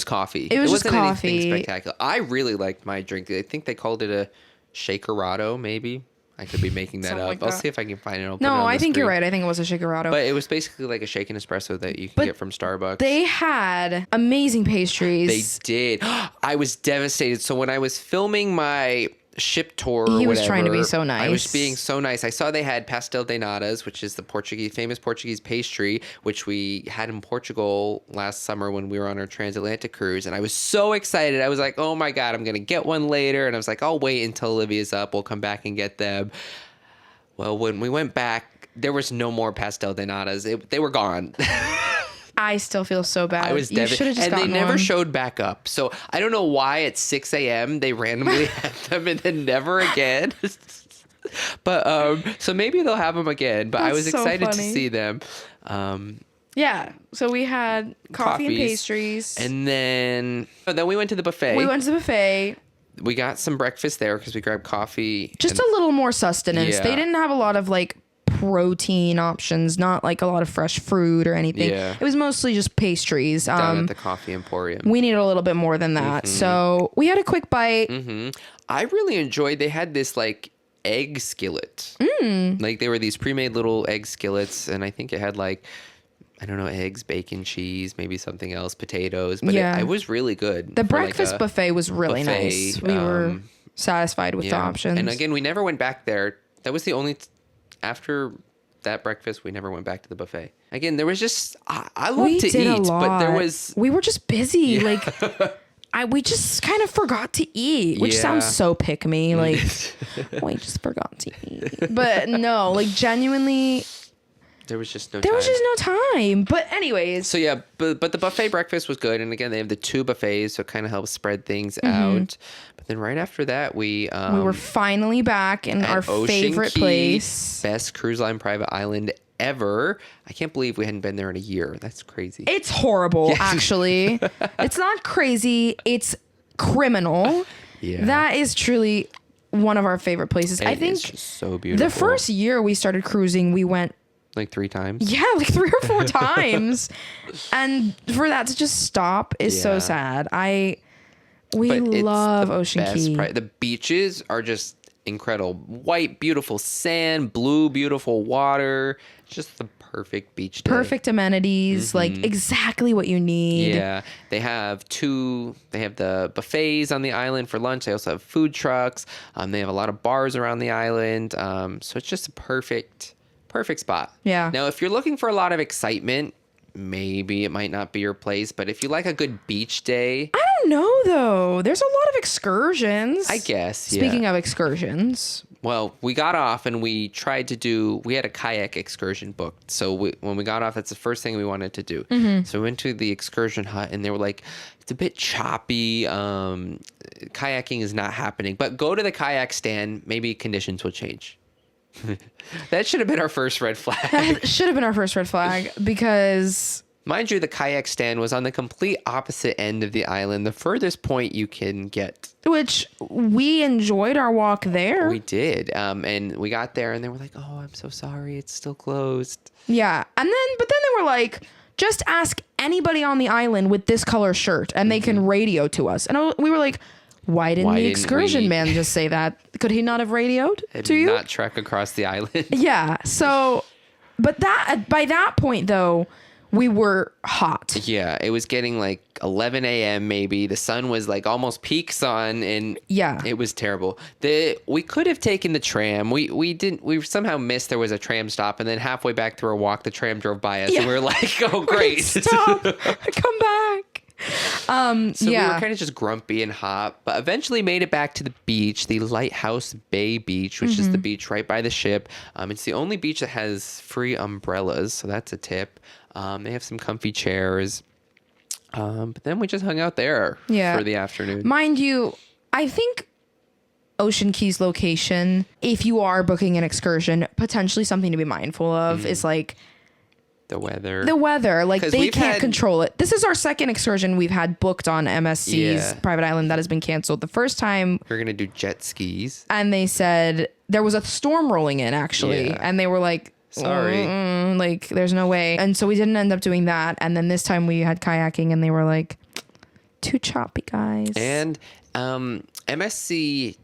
Speaker 1: coffee.
Speaker 2: It wasn't
Speaker 1: coffee. Anything
Speaker 2: coffee.
Speaker 1: spectacular. I really liked my drink. I think they called it a shakerado, maybe. I could be making that up. I'll see if I can find it.
Speaker 2: No, I think you're right. I think it was a shakerado.
Speaker 1: But it was basically like a shaken espresso that you can get from Starbucks.
Speaker 2: They had amazing pastries.
Speaker 1: They did. I was devastated. So when I was filming my ship tour or
Speaker 2: He was
Speaker 1: whatever.
Speaker 2: trying to be so
Speaker 1: I was
Speaker 2: nice.
Speaker 1: being so nice. I saw they had pastel de natas, which is the famous Portuguese pastry, which we had in Portugal last summer when we were on our transatlantic cruise. And I was so excited. I was like, oh my God, I'm going to get one later. And I was like, I'll wait until Olivia's up. We'll come back and get them. Well, when we went back, there was no more pastel de natas. They were gone.
Speaker 2: I still feel so bad.
Speaker 1: I was
Speaker 2: You should have
Speaker 1: devastated.
Speaker 2: just
Speaker 1: And they
Speaker 2: gotten
Speaker 1: never
Speaker 2: one.
Speaker 1: showed back up. So I don't know why at 6 a.m. they randomly had them and then never again. But so maybe they'll have them again. But I
Speaker 2: That's
Speaker 1: was
Speaker 2: so
Speaker 1: excited to
Speaker 2: funny.
Speaker 1: see them.
Speaker 2: Yeah. So we had coffee and
Speaker 1: Coffees.
Speaker 2: pastries.
Speaker 1: And then we went to the buffet.
Speaker 2: We went to the buffet.
Speaker 1: We got some breakfast there because we grabbed coffee.
Speaker 2: Just a little more sustenance.
Speaker 1: Yeah.
Speaker 2: They didn't have a lot of like protein options, not like a lot of fresh fruit or anything.
Speaker 1: Yeah.
Speaker 2: It was mostly just pastries.
Speaker 1: Down at the coffee emporium.
Speaker 2: We needed a little bit more than that. So we had a quick bite.
Speaker 1: I really enjoyed. They had this like egg skillet. Like they were these pre-made little egg skillets, and I think it had like, I don't know, eggs, bacon, cheese, maybe something else, potatoes. But
Speaker 2: Yeah.
Speaker 1: it was really good.
Speaker 2: The
Speaker 1: for,
Speaker 2: breakfast
Speaker 1: like, a
Speaker 2: buffet was really
Speaker 1: buffet,
Speaker 2: nice. We were satisfied with the
Speaker 1: yeah.
Speaker 2: options.
Speaker 1: And again, we never went back there. That was the only. After that breakfast, we never went back to the buffet. Again, there was just I love
Speaker 2: we
Speaker 1: to
Speaker 2: did
Speaker 1: eat,
Speaker 2: a lot.
Speaker 1: but there was.
Speaker 2: We were just busy. Like we just kind of forgot to eat, which
Speaker 1: Yeah.
Speaker 2: sounds so pick me. Like we just forgot to eat. But no, like genuinely,
Speaker 1: There was just no
Speaker 2: there
Speaker 1: time.
Speaker 2: was just no time. But anyways,
Speaker 1: So yeah, but the buffet breakfast was good, and again they have the 2 buffets, so it kind of helps spread things
Speaker 2: Mm-hmm.
Speaker 1: out. But then right after that, we
Speaker 2: we were finally back in
Speaker 1: at
Speaker 2: our
Speaker 1: Ocean
Speaker 2: favorite
Speaker 1: Key,
Speaker 2: place.
Speaker 1: best cruise line private island ever. I can't believe we hadn't been there in a year. That's crazy.
Speaker 2: It's horrible, actually. It's not crazy. It's criminal.
Speaker 1: Yeah.
Speaker 2: That is truly one of our favorite places. I
Speaker 1: It
Speaker 2: think
Speaker 1: is just so beautiful.
Speaker 2: the first year we started cruising, we went
Speaker 1: like 3 times.
Speaker 2: yeah, like 3 or 4 times. And for that to just stop is so
Speaker 1: Yeah.
Speaker 2: sad. We
Speaker 1: But it's
Speaker 2: love
Speaker 1: the
Speaker 2: Ocean
Speaker 1: best
Speaker 2: Key.
Speaker 1: The beaches are just incredible. White, beautiful sand, blue, beautiful water. Just the perfect beach day.
Speaker 2: Perfect amenities, like exactly what you need.
Speaker 1: Yeah, they have the buffets on the island for lunch. They also have food trucks. They have a lot of bars around the island. So it's just a perfect spot.
Speaker 2: Yeah.
Speaker 1: Now, if you're looking for a lot of excitement, maybe it might not be your place. But if you like a good beach day,
Speaker 2: I don't know though. There's a lot of excursions.
Speaker 1: I guess. Yeah.
Speaker 2: Speaking of excursions,
Speaker 1: Well, we got off and we had a kayak excursion booked. So when we got off, that's the first thing we wanted to do. So we went to the excursion hut and they were like, it's a bit choppy. Kayaking is not happening, but go to the kayak stand. Maybe conditions will change. That should have been our first red flag.
Speaker 2: that should have been our first red flag because
Speaker 1: Mind you, the kayak stand was on the complete opposite end of the island, the furthest point you can get.
Speaker 2: which we enjoyed our walk there.
Speaker 1: We did. And we got there and they were like, oh, I'm so sorry. It's still closed.
Speaker 2: Yeah. But then they were like, just ask anybody on the island with this color shirt and they can radio to us. And we were like, why didn't
Speaker 1: Why
Speaker 2: the
Speaker 1: didn't
Speaker 2: excursion
Speaker 1: we-
Speaker 2: man just say that? Could he not have radioed to you?
Speaker 1: Not trek across the island.
Speaker 2: Yeah. So, but by that point though, we were hot.
Speaker 1: Yeah, it was getting like 11 a.m. maybe. The sun was like almost peak sun, and
Speaker 2: Yeah.
Speaker 1: it was terrible. We could have taken the tram. We didn't. We somehow missed there was a tram stop, and then halfway back through our walk, the tram drove by us,
Speaker 2: Yeah.
Speaker 1: and we were like, "Oh, great,
Speaker 2: Stop. Come back.
Speaker 1: So we
Speaker 2: yeah.
Speaker 1: were kind of just grumpy and hot, but eventually made it back to the beach, the Lighthouse Bay Beach, which is the beach right by the ship. It's the only beach that has free umbrellas, so that's a tip. They have some comfy chairs. But then we just hung out there
Speaker 2: Yeah.
Speaker 1: for the afternoon.
Speaker 2: Mind you, I think Ocean Key's location, if you are booking an excursion, potentially something to be mindful of is like
Speaker 1: The weather.
Speaker 2: the weather. Like
Speaker 1: 'Cause
Speaker 2: they
Speaker 1: we've
Speaker 2: can't
Speaker 1: had-
Speaker 2: control it. This is our second excursion we've had booked on MSC's
Speaker 1: Yeah.
Speaker 2: private island that has been canceled. The first time,
Speaker 1: We're going to do jet skis.
Speaker 2: and they said there was a storm rolling in actually,
Speaker 1: Yeah.
Speaker 2: and they were like,
Speaker 1: Sorry.
Speaker 2: like there's no way. And so we didn't end up doing that. And then this time we had kayaking, and they were like, too choppy, guys.
Speaker 1: And MSC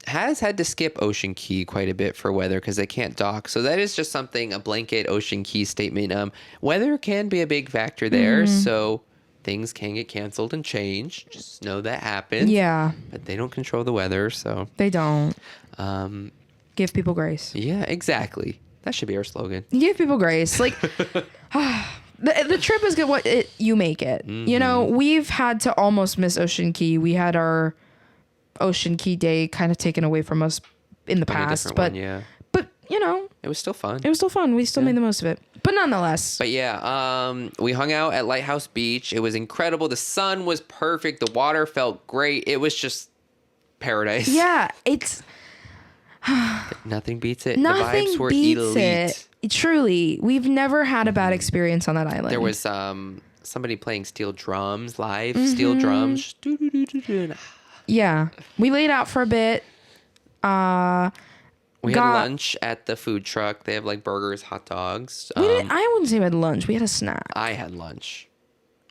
Speaker 1: has had to skip Ocean Key quite a bit for weather because they can't dock. So that is just something, a blanket Ocean Key statement. Weather can be a big factor there. So things can get canceled and changed. Just know that happens.
Speaker 2: Yeah.
Speaker 1: But they don't control the weather, so.
Speaker 2: They don't.
Speaker 1: Um,
Speaker 2: Give people grace.
Speaker 1: yeah, exactly. That should be our slogan.
Speaker 2: Give people grace. Like, the trip is good. You make it. You know, we've had to almost miss Ocean Key. We had our Ocean Key day kind of taken away from us in the past, but but you know,
Speaker 1: it was still fun.
Speaker 2: We still made the most of it. But nonetheless.
Speaker 1: But yeah, we hung out at Lighthouse Beach. It was incredible. The sun was perfect. The water felt great. It was just paradise.
Speaker 2: Yeah, it's
Speaker 1: nothing beats it.
Speaker 2: Nothing
Speaker 1: the vibes were
Speaker 2: beats
Speaker 1: elite.
Speaker 2: it. Truly, we've never had a bad experience on that island.
Speaker 1: There was somebody playing steel drums live. Steel drums.
Speaker 2: Yeah, we laid out for a bit.
Speaker 1: We had lunch at the food truck. They have like burgers, hot dogs.
Speaker 2: I wouldn't say we had lunch. We had a snack.
Speaker 1: I had lunch.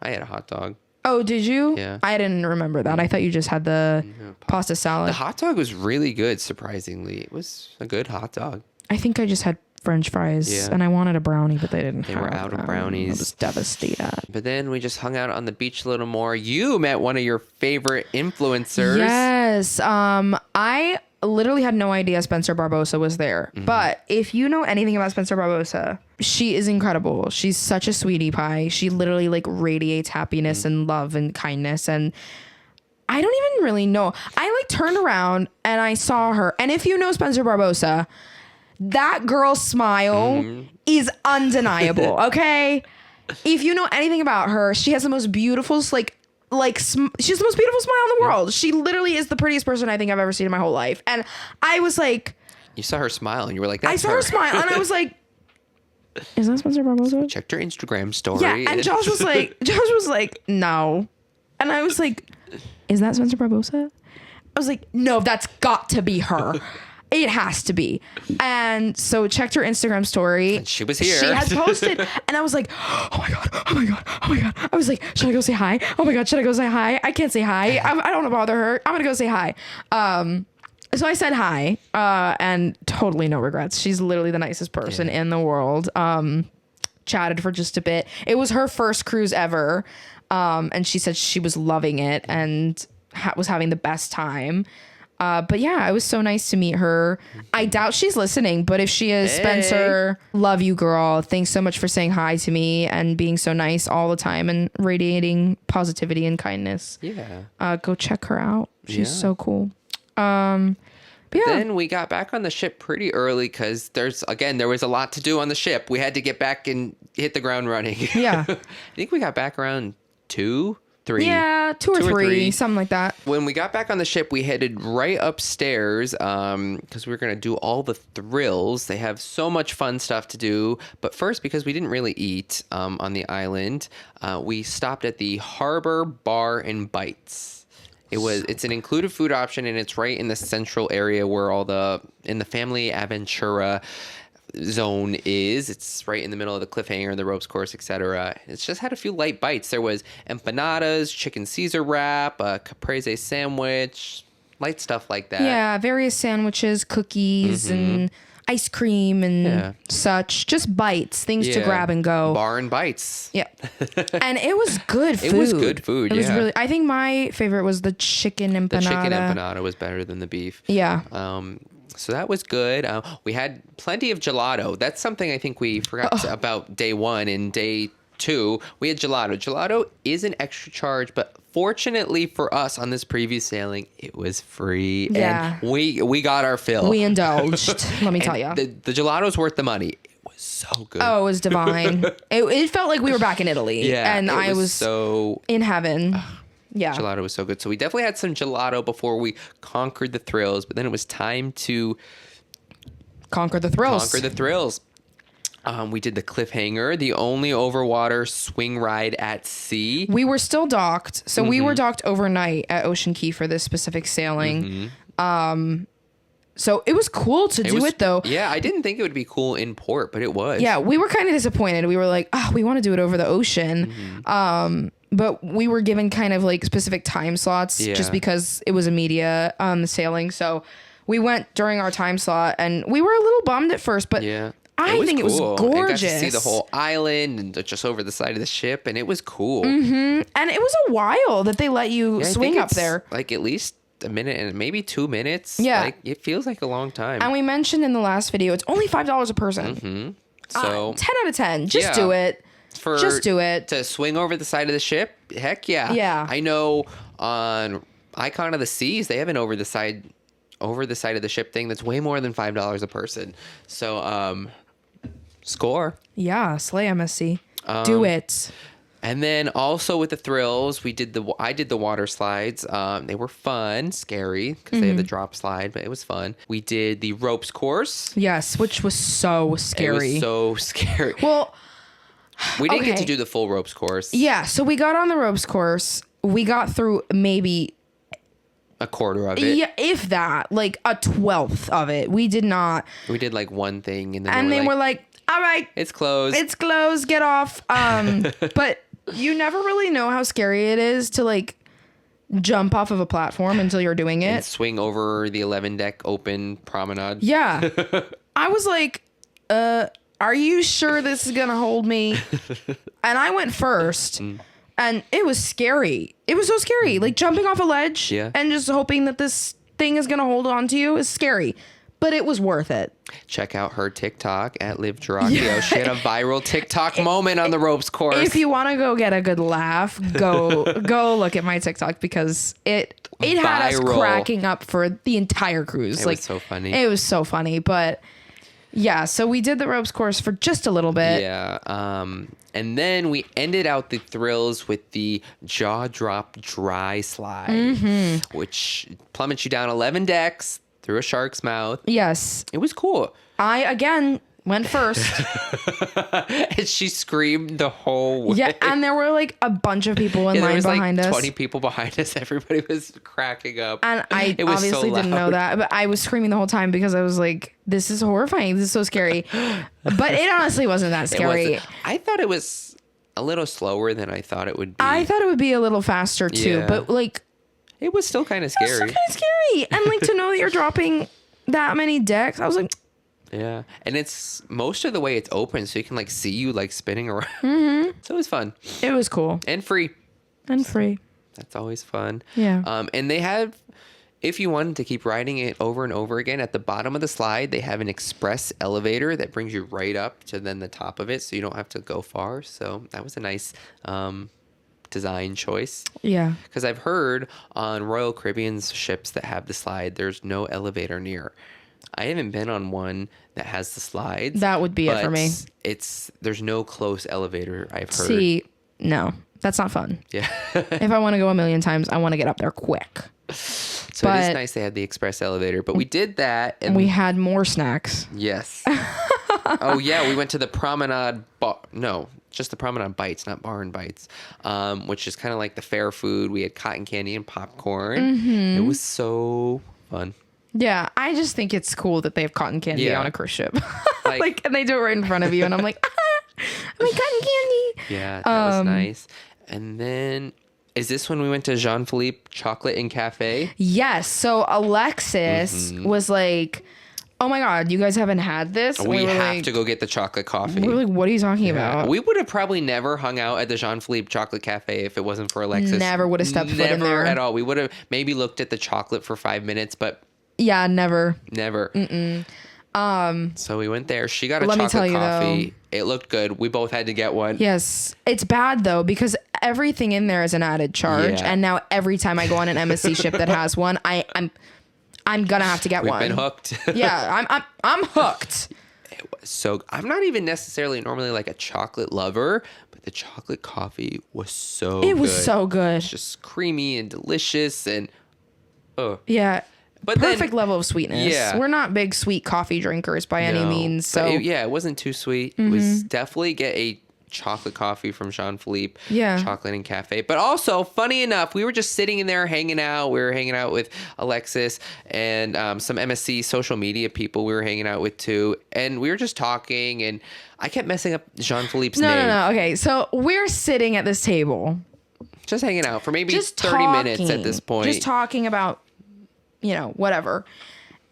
Speaker 1: I had a hot dog.
Speaker 2: Oh, did you?
Speaker 1: Yeah.
Speaker 2: I didn't remember that. I thought you just had the pasta salad.
Speaker 1: The hot dog was really good, surprisingly. It was a good hot dog.
Speaker 2: I think I just had French fries and I wanted a brownie, but they didn't have
Speaker 1: They were out of brownies.
Speaker 2: I was devastated.
Speaker 1: But then we just hung out on the beach a little more. You met one of your favorite influencers.
Speaker 2: Yes. I literally had no idea Spencer Barbosa was there. But if you know anything about Spencer Barbosa, she is incredible. She's such a sweetie pie. She literally like radiates happiness and love and kindness. And I don't even really know. I like turned around and I saw her. And if you know Spencer Barbosa, that girl's smile is undeniable. Okay. If you know anything about her, she has the most beautiful, she has the most beautiful smile in the world. She literally is the prettiest person I think I've ever seen in my whole life. And I was like,
Speaker 1: you saw her smile and you were like, that's
Speaker 2: I saw her smile and I was like, is that Spencer Barbosa?
Speaker 1: Checked her Instagram story.
Speaker 2: Yeah. And Josh was like, no. And I was like, is that Spencer Barbosa? I was like, no, that's got to be her. It has to be. And so checked her Instagram story.
Speaker 1: And she was here.
Speaker 2: She had posted. And I was like, oh my God. Oh my God. Oh my God. I was like, should I go say hi? Oh my God. Should I go say hi? I can't say hi. I don't want to bother her. I'm going to go say hi. So I said hi. And totally no regrets. She's literally the nicest person in the world. Chatted for just a bit. It was her first cruise ever. And she said she was loving it and was having the best time. But yeah, it was so nice to meet her. I doubt she's listening, but if she is, Spencer, love you, girl. Thanks so much for saying hi to me and being so nice all the time and radiating positivity and kindness.
Speaker 1: Yeah.
Speaker 2: Go check her out. She's so cool. But yeah.
Speaker 1: Then we got back on the ship pretty early because there was a lot to do on the ship. We had to get back and hit the ground running.
Speaker 2: Yeah.
Speaker 1: I think we got back around 2, 3.
Speaker 2: Yeah, two or three, something like that.
Speaker 1: When we got back on the ship, we headed right upstairs because we were going to do all the thrills. They have so much fun stuff to do. But first, because we didn't really eat on the island, we stopped at the Harbor Bar and Bites. It's an included food option, and it's right in the central area where in the Family Aventura zone is. It's right in the middle of the cliffhanger, the ropes course, etc. It's just had a few light bites. There was empanadas, chicken Caesar wrap, a caprese sandwich, light stuff like that.
Speaker 2: Yeah, various sandwiches, cookies, and ice cream and such. Just bites, things to grab and go.
Speaker 1: Bar and Bites.
Speaker 2: Yeah. And it was good food.
Speaker 1: It was good food,
Speaker 2: It was really, I think my favorite was the chicken empanada.
Speaker 1: The chicken empanada was better than the beef.
Speaker 2: Yeah.
Speaker 1: So that was good. We had plenty of gelato. That's something I think we forgot about day 1 and day 2. We had gelato. Gelato is an extra charge, but fortunately for us on this previous sailing, it was free.
Speaker 2: Yeah.
Speaker 1: And we got our fill.
Speaker 2: We indulged, let me tell you.
Speaker 1: The gelato's worth the money. It was so good.
Speaker 2: Oh, it was divine. It felt like we were back in Italy.
Speaker 1: Yeah.
Speaker 2: And I was
Speaker 1: so
Speaker 2: in heaven. Yeah.
Speaker 1: Gelato was so good. So we definitely had some gelato before we conquered the thrills, but then it was time to
Speaker 2: conquer the thrills.
Speaker 1: We did the cliffhanger, the only overwater swing ride at sea.
Speaker 2: We were still docked. So we were docked overnight at Ocean Key for this specific sailing. So it was cool to do it though.
Speaker 1: Yeah, I didn't think it would be cool in port, but it was.
Speaker 2: Yeah, we were kind of disappointed. We were like, we want to do it over the ocean. But we were given kind of like specific time slots just because it was a media sailing. So we went during our time slot and we were a little bummed at first, but I think it was gorgeous.
Speaker 1: I got to see the whole island and just over the side of the ship, and it was cool.
Speaker 2: And it was a while that they let you swing up there.
Speaker 1: Like at least a minute and maybe 2 minutes.
Speaker 2: Yeah.
Speaker 1: Like, it feels like a long time.
Speaker 2: And we mentioned in the last video, it's only $5 a person.
Speaker 1: So
Speaker 2: 10 out of 10. Just do it. Just do it.
Speaker 1: To swing over the side of the ship, heck yeah.
Speaker 2: Yeah.
Speaker 1: I know on Icon of the Seas, they have an over the side of the ship thing that's way more than $5 a person. So score.
Speaker 2: Yeah, slay MSC. Do it.
Speaker 1: And then also with the thrills, I did the water slides. They were fun, scary because they had the drop slide, but it was fun. We did the ropes course.
Speaker 2: Yes, which was so scary.
Speaker 1: It was so scary.
Speaker 2: Well,
Speaker 1: we didn't get to do the full ropes course.
Speaker 2: Yeah, so we got on the ropes course. We got through maybe
Speaker 1: a quarter of it.
Speaker 2: Yeah, if that, like a 12th of it. We did not.
Speaker 1: We did like one thing, and then
Speaker 2: and they were like, "All right,
Speaker 1: it's closed.
Speaker 2: It's closed. Get off." But you never really know how scary it is to like jump off of a platform until you're doing it.
Speaker 1: And swing over the 11-deck open promenade.
Speaker 2: Yeah, I was like, "Are you sure this is gonna hold me?" And I went first. And it was scary. It was so scary. Like jumping off a ledge and just hoping that this thing is going to hold on to you is scary. But it was worth it.
Speaker 1: Check out her TikTok at Liv Geracchio. Yeah. She had a viral TikTok moment on the ropes course.
Speaker 2: If you want to go get a good laugh, go look at my TikTok because it had us cracking up for the entire cruise.
Speaker 1: It was so funny.
Speaker 2: It was so funny. But yeah, so we did the ropes course for just a little bit.
Speaker 1: Yeah. And then we ended out the thrills with the jaw drop dry slide, which plummets you down 11 decks through a shark's mouth.
Speaker 2: Yes.
Speaker 1: It was cool.
Speaker 2: I, again, went first.
Speaker 1: And she screamed the whole way.
Speaker 2: Yeah, and there were like a bunch of people in line behind us.
Speaker 1: 20 people behind us. Everybody was cracking up.
Speaker 2: And I obviously didn't know that, but I was screaming the whole time because I was like, this is horrifying. This is so scary. But it honestly wasn't that scary.
Speaker 1: I thought it was a little slower than I thought it would be.
Speaker 2: I thought it would be a little faster too, but like...
Speaker 1: It was still kind of scary.
Speaker 2: It was still kind of scary. And like to know that you're dropping that many decks, I was like...
Speaker 1: Yeah, and it's most of the way it's open, so you can like see you like spinning around. So it was fun.
Speaker 2: It was cool
Speaker 1: and free. That's always fun.
Speaker 2: Yeah.
Speaker 1: And they have, if you wanted to keep riding it over and over again, at the bottom of the slide they have an express elevator that brings you right up to then the top of it, so you don't have to go far. So that was a nice design choice.
Speaker 2: Yeah.
Speaker 1: Because I've heard on Royal Caribbean's ships that have the slide, there's no elevator near. I haven't been on one that has the slides.
Speaker 2: That would be it for me.
Speaker 1: There's no close elevator, I've heard.
Speaker 2: See, no, that's not fun.
Speaker 1: Yeah.
Speaker 2: If I want to go a million times, I want to get up there quick.
Speaker 1: So it is nice they had the express elevator, but we did that.
Speaker 2: And we had more snacks.
Speaker 1: Yes. Oh, yeah. We went to the promenade bar. No, just the promenade bites, not bar and bites, which is kind of like the fair food. We had cotton candy and popcorn. It was so fun.
Speaker 2: Yeah, I just think it's cool that they have cotton candy on a cruise ship. Like, and they do it right in front of you, and I'm like, I'm like, cotton candy.
Speaker 1: Yeah, that was nice. And then, is this when we went to Jean-Philippe Chocolate and Cafe?
Speaker 2: Yes. So Alexis was like, oh my God, you guys haven't had this?
Speaker 1: We have to go get the chocolate coffee.
Speaker 2: We were like, what are you talking about?
Speaker 1: We would have probably never hung out at the Jean-Philippe Chocolate Cafe if it wasn't for Alexis.
Speaker 2: Never would have stepped foot in there.
Speaker 1: Never at all. We would have maybe looked at the chocolate for 5 minutes, but...
Speaker 2: Yeah, never.
Speaker 1: So we went there. She got a chocolate coffee. It looked good. We both had to get one.
Speaker 2: Yes. It's bad though because everything in there is an added charge, and now every time I go on an MSC ship that has one, I'm gonna have to get one.
Speaker 1: We've been hooked.
Speaker 2: Yeah, I'm hooked.
Speaker 1: So I'm not even necessarily normally like a chocolate lover, but the chocolate coffee was so good.
Speaker 2: It was so good.
Speaker 1: It's just creamy and delicious and
Speaker 2: yeah.
Speaker 1: But
Speaker 2: perfect level of sweetness. Yeah. We're not big sweet coffee drinkers by any means. So
Speaker 1: it wasn't too sweet. It was definitely get a chocolate coffee from Jean-Philippe.
Speaker 2: Yeah.
Speaker 1: Chocolate and Cafe. But also, funny enough, we were just sitting in there hanging out. We were hanging out with Alexis and some MSC social media people we were hanging out with too. And we were just talking and I kept messing up Jean-Philippe's name.
Speaker 2: No. Okay. So we're sitting at this table.
Speaker 1: Just hanging out for maybe 30 minutes at this point.
Speaker 2: Just talking about, whatever.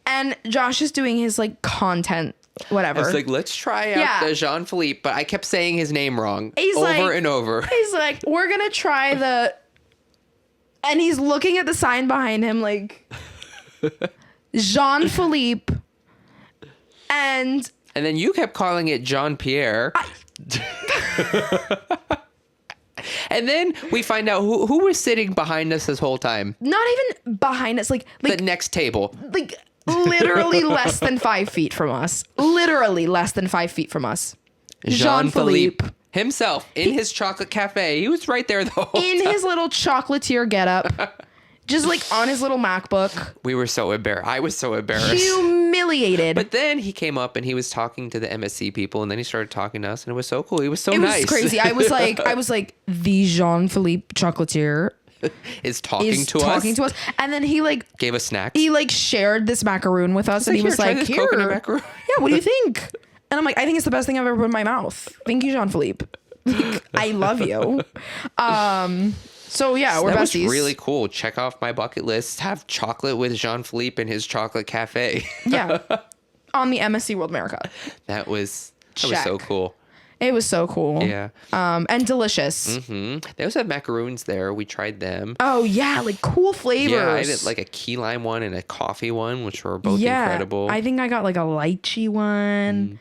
Speaker 2: And Josh is doing his like content whatever.
Speaker 1: I was like, let's try out the Jean-Philippe, but I kept saying his name wrong over and over.
Speaker 2: He's like, we're going to try the... And he's looking at the sign behind him like, Jean-Philippe. And
Speaker 1: then you kept calling it Jean-Pierre. And then we find out who was sitting behind us this whole time.
Speaker 2: Not even behind us, like
Speaker 1: the next table.
Speaker 2: Like literally less than 5 feet from us. Literally less than 5 feet from us.
Speaker 1: Jean-Philippe himself in his chocolate cafe. He was right there the whole time.
Speaker 2: His little chocolatier getup. Just like on his little MacBook.
Speaker 1: We were so embarrassed. I was so embarrassed.
Speaker 2: Humiliated.
Speaker 1: But then he came up and he was talking to the MSC people, and then he started talking to us, and it was so cool. He was so nice.
Speaker 2: It was crazy. I was like, the Jean-Philippe chocolatier
Speaker 1: is talking to us.
Speaker 2: And then he like
Speaker 1: gave us snacks.
Speaker 2: He like shared this macaroon with us, and he was like,
Speaker 1: "Here, coconut macaroon."
Speaker 2: Yeah, what do you think? And I'm like, I think it's the best thing I've ever put in my mouth. Thank you, Jean-Philippe. Like, I love you. So yeah, we're besties. That was
Speaker 1: really cool. Check off my bucket list. Have chocolate with Jean-Philippe in his chocolate cafe.
Speaker 2: Yeah. On the MSC World America.
Speaker 1: That was so cool.
Speaker 2: It was so cool.
Speaker 1: Yeah.
Speaker 2: And delicious.
Speaker 1: Mm-hmm. They also have macaroons there. We tried them.
Speaker 2: Oh yeah, like cool flavors.
Speaker 1: Yeah, I did like a key lime one and a coffee one, which were both incredible.
Speaker 2: I think I got like a lychee one.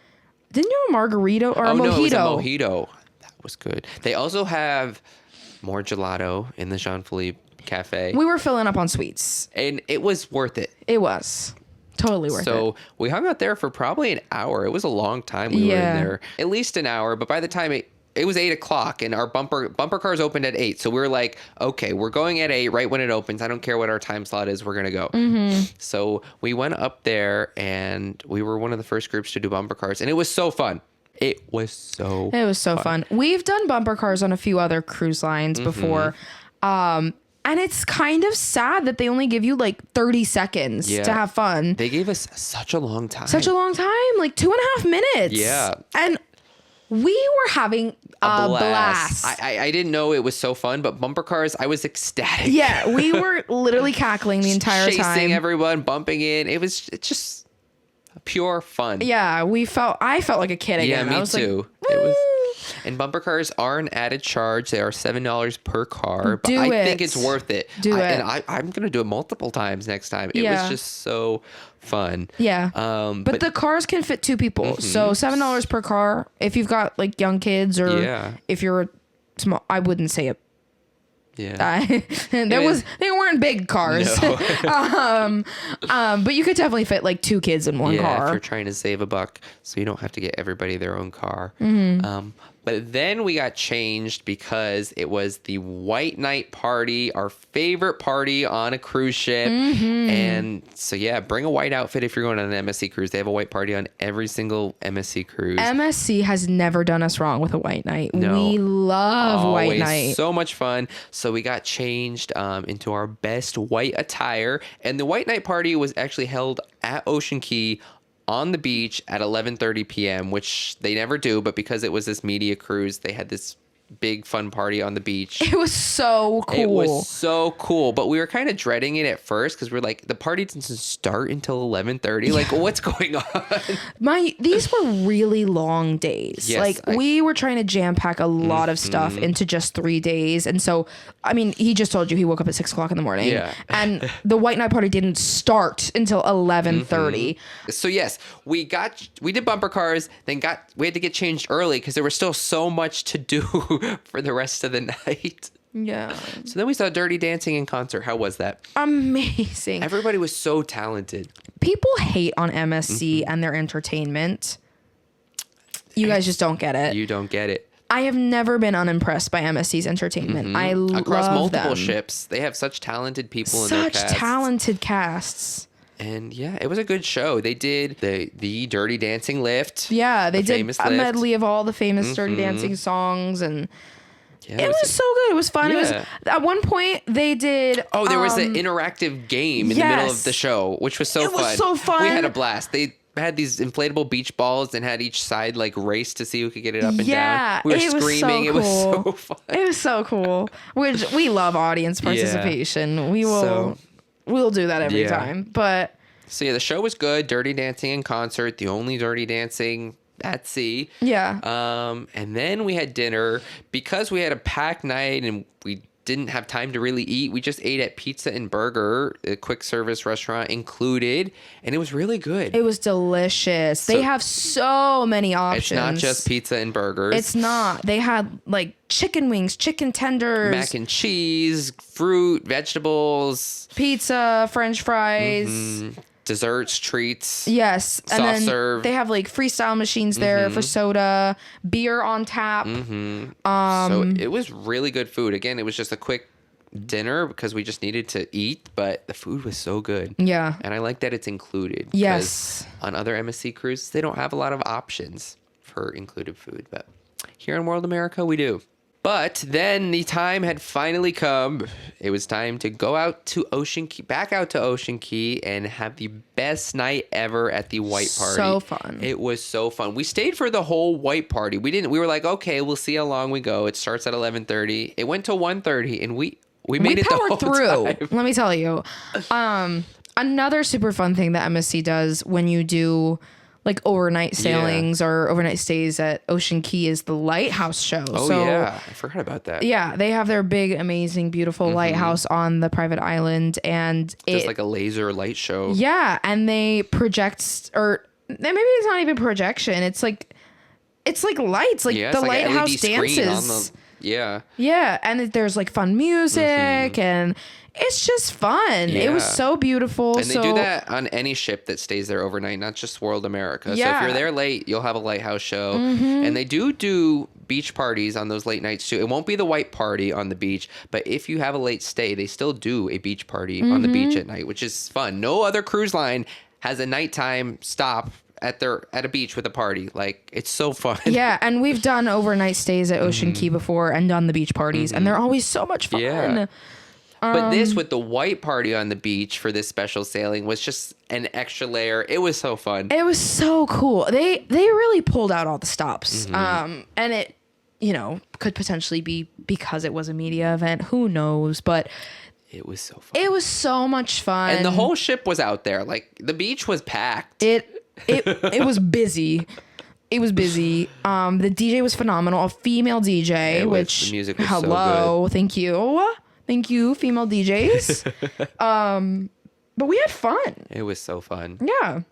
Speaker 2: Didn't you have a margarita or a mojito?
Speaker 1: No, it was a mojito. That was good. They also have more gelato in the Jean-Philippe cafe.
Speaker 2: We were filling up on sweets.
Speaker 1: And it was worth it.
Speaker 2: It was. Totally worth it.
Speaker 1: So we hung out there for probably an hour. It was a long time we were in there. At least an hour. But by the time it was 8 o'clock and our bumper cars opened at 8. So we were like, okay, we're going at 8 right when it opens. I don't care what our time slot is. We're going to go. Mm-hmm. So we went up there and we were one of the first groups to do bumper cars. And it was so fun. It was so fun.
Speaker 2: We've done bumper cars on a few other cruise lines before. And it's kind of sad that they only give you like 30 seconds to have fun.
Speaker 1: They gave us such a long time.
Speaker 2: Like 2.5 minutes.
Speaker 1: Yeah.
Speaker 2: And we were having a blast.
Speaker 1: I didn't know it was so fun, but bumper cars, I was ecstatic.
Speaker 2: Yeah, we were literally cackling the entire time.
Speaker 1: Chasing everyone, bumping in. It's just pure fun.
Speaker 2: Yeah, I felt like a kid again.
Speaker 1: Yeah, me too.
Speaker 2: Like,
Speaker 1: and bumper cars are an added charge. They are $7 per car, but I think it's worth it. And I'm going to do it multiple times next time. It was just so fun.
Speaker 2: Yeah. But the cars can fit 2 people. So $7 per car. If you've got like young kids or if you're small, I wouldn't say it.
Speaker 1: Yeah.
Speaker 2: They weren't big cars.
Speaker 1: No.
Speaker 2: But you could definitely fit like 2 kids in one car.
Speaker 1: If you're trying to save a buck, so you don't have to get everybody their own car. But then we got changed because it was the White Night Party, our favorite party on a cruise ship. And so, bring a white outfit if you're going on an MSC cruise. They have a white party on every single MSC cruise.
Speaker 2: MSC has never done us wrong with a white night. No. We love white night.
Speaker 1: So much fun. So we got changed into our best white attire. And the White Night Party was actually held at Ocean Key on the beach at 11:30 p.m., which they never do, but because it was this media cruise, they had this big fun party on the beach.
Speaker 2: It was so cool.
Speaker 1: It was so cool, but we were kind of dreading it at first because we're like, the party doesn't start until 11:30. Like, what's going on?
Speaker 2: These were really long days.
Speaker 1: Yes,
Speaker 2: we were trying to jam pack a lot of stuff into just 3 days, and so I mean, he just told you he woke up at 6 o'clock in the morning.
Speaker 1: Yeah.
Speaker 2: And the White Night Party didn't start until 11:30.
Speaker 1: So yes, we did bumper cars, then we had to get changed early because there was still so much to do for the rest of the night.
Speaker 2: Yeah.
Speaker 1: So then we saw Dirty Dancing in concert. How was that?
Speaker 2: Amazing.
Speaker 1: Everybody was so talented.
Speaker 2: People hate on MSC and their entertainment. You guys just don't get it.
Speaker 1: You don't get it.
Speaker 2: I have never been unimpressed by MSC's entertainment. I
Speaker 1: Across
Speaker 2: love
Speaker 1: multiple
Speaker 2: them.
Speaker 1: ships, they have such talented people in their casts.
Speaker 2: Such talented casts.
Speaker 1: And it was a good show. They did the Dirty Dancing lift.
Speaker 2: Yeah, they did a medley of all the famous Dirty Dancing songs, and it was so good. It was fun.
Speaker 1: Yeah.
Speaker 2: It was at one point they did.
Speaker 1: Oh, there was an interactive game in the middle of the show, which was so fun.
Speaker 2: It was so fun.
Speaker 1: We had a blast. They had these inflatable beach balls and had each side like race to see who could get it up and down. We were screaming. It was so fun. It
Speaker 2: was so cool. Which we love audience participation. We'll do that every time. But
Speaker 1: So yeah, the show was good. Dirty Dancing in concert. The only Dirty Dancing at sea.
Speaker 2: Yeah.
Speaker 1: And then we had dinner because we had a packed night and we didn't have time to really eat. We just ate at Pizza and Burger, a quick service restaurant included, and it was really good.
Speaker 2: It was delicious. They have so many options.
Speaker 1: It's not just pizza and burgers.
Speaker 2: It's not. They had like chicken wings, chicken tenders,
Speaker 1: mac and cheese, fruit, vegetables,
Speaker 2: pizza, French fries.
Speaker 1: Desserts, treats.
Speaker 2: Yes.
Speaker 1: Soft
Speaker 2: And then
Speaker 1: serve.
Speaker 2: they have like freestyle machines there for soda, beer on tap.
Speaker 1: So it was really good food. Again, it was just a quick dinner because we just needed to eat, but the food was so good.
Speaker 2: Yeah.
Speaker 1: And I like that it's included.
Speaker 2: Yes.
Speaker 1: On other MSC cruises, they don't have a lot of options for included food, but here in World America, we do. But then the time had finally come. It was time to go out to Ocean Key, back out to Ocean Key, and have the best night ever at the white party.
Speaker 2: So fun.
Speaker 1: It was so fun. We stayed for the whole white party. We were like, okay, we'll see how long we go. It starts at 11:30. It went to 1:30, and we made it the whole
Speaker 2: through.
Speaker 1: time.
Speaker 2: Let me tell you. Another super fun thing that MSC does when you do like overnight sailings or overnight stays at Ocean Key is the lighthouse show.
Speaker 1: Oh,
Speaker 2: so,
Speaker 1: yeah. I forgot about that.
Speaker 2: Yeah, they have their big, amazing, beautiful lighthouse on the private island, and
Speaker 1: It's like a laser light show.
Speaker 2: Yeah, and they project, or maybe it's not even projection. It's like lights, like the
Speaker 1: like an LED
Speaker 2: lighthouse
Speaker 1: screen
Speaker 2: dances.
Speaker 1: Yeah,
Speaker 2: and there's like fun music, and it's just fun.
Speaker 1: Yeah.
Speaker 2: It was so beautiful.
Speaker 1: And they do that on any ship that stays there overnight, not just World America. So
Speaker 2: Yeah.
Speaker 1: if you're there late, you'll have a lighthouse show. And they do beach parties on those late nights too. It won't be the white party on the beach, but if you have a late stay, they still do a beach party on the beach at night, which is fun. No other cruise line has a nighttime stop at a beach with a party. Like, it's so fun.
Speaker 2: Yeah, and we've done overnight stays at Ocean Key before and done the beach parties, and they're always so much fun.
Speaker 1: Yeah. But this with the white party on the beach for this special sailing was just an extra layer. It was so fun.
Speaker 2: It was so cool. They really pulled out all the stops. And it, could potentially be because it was a media event. Who knows? But
Speaker 1: it was so fun.
Speaker 2: it was so much fun.
Speaker 1: And the whole ship was out there. Like, the beach was packed.
Speaker 2: It was busy. It was busy. The DJ was phenomenal. A female DJ,
Speaker 1: The
Speaker 2: which
Speaker 1: music was
Speaker 2: hello, thank you, female DJs. But we had fun.
Speaker 1: It was so fun.
Speaker 2: Yeah,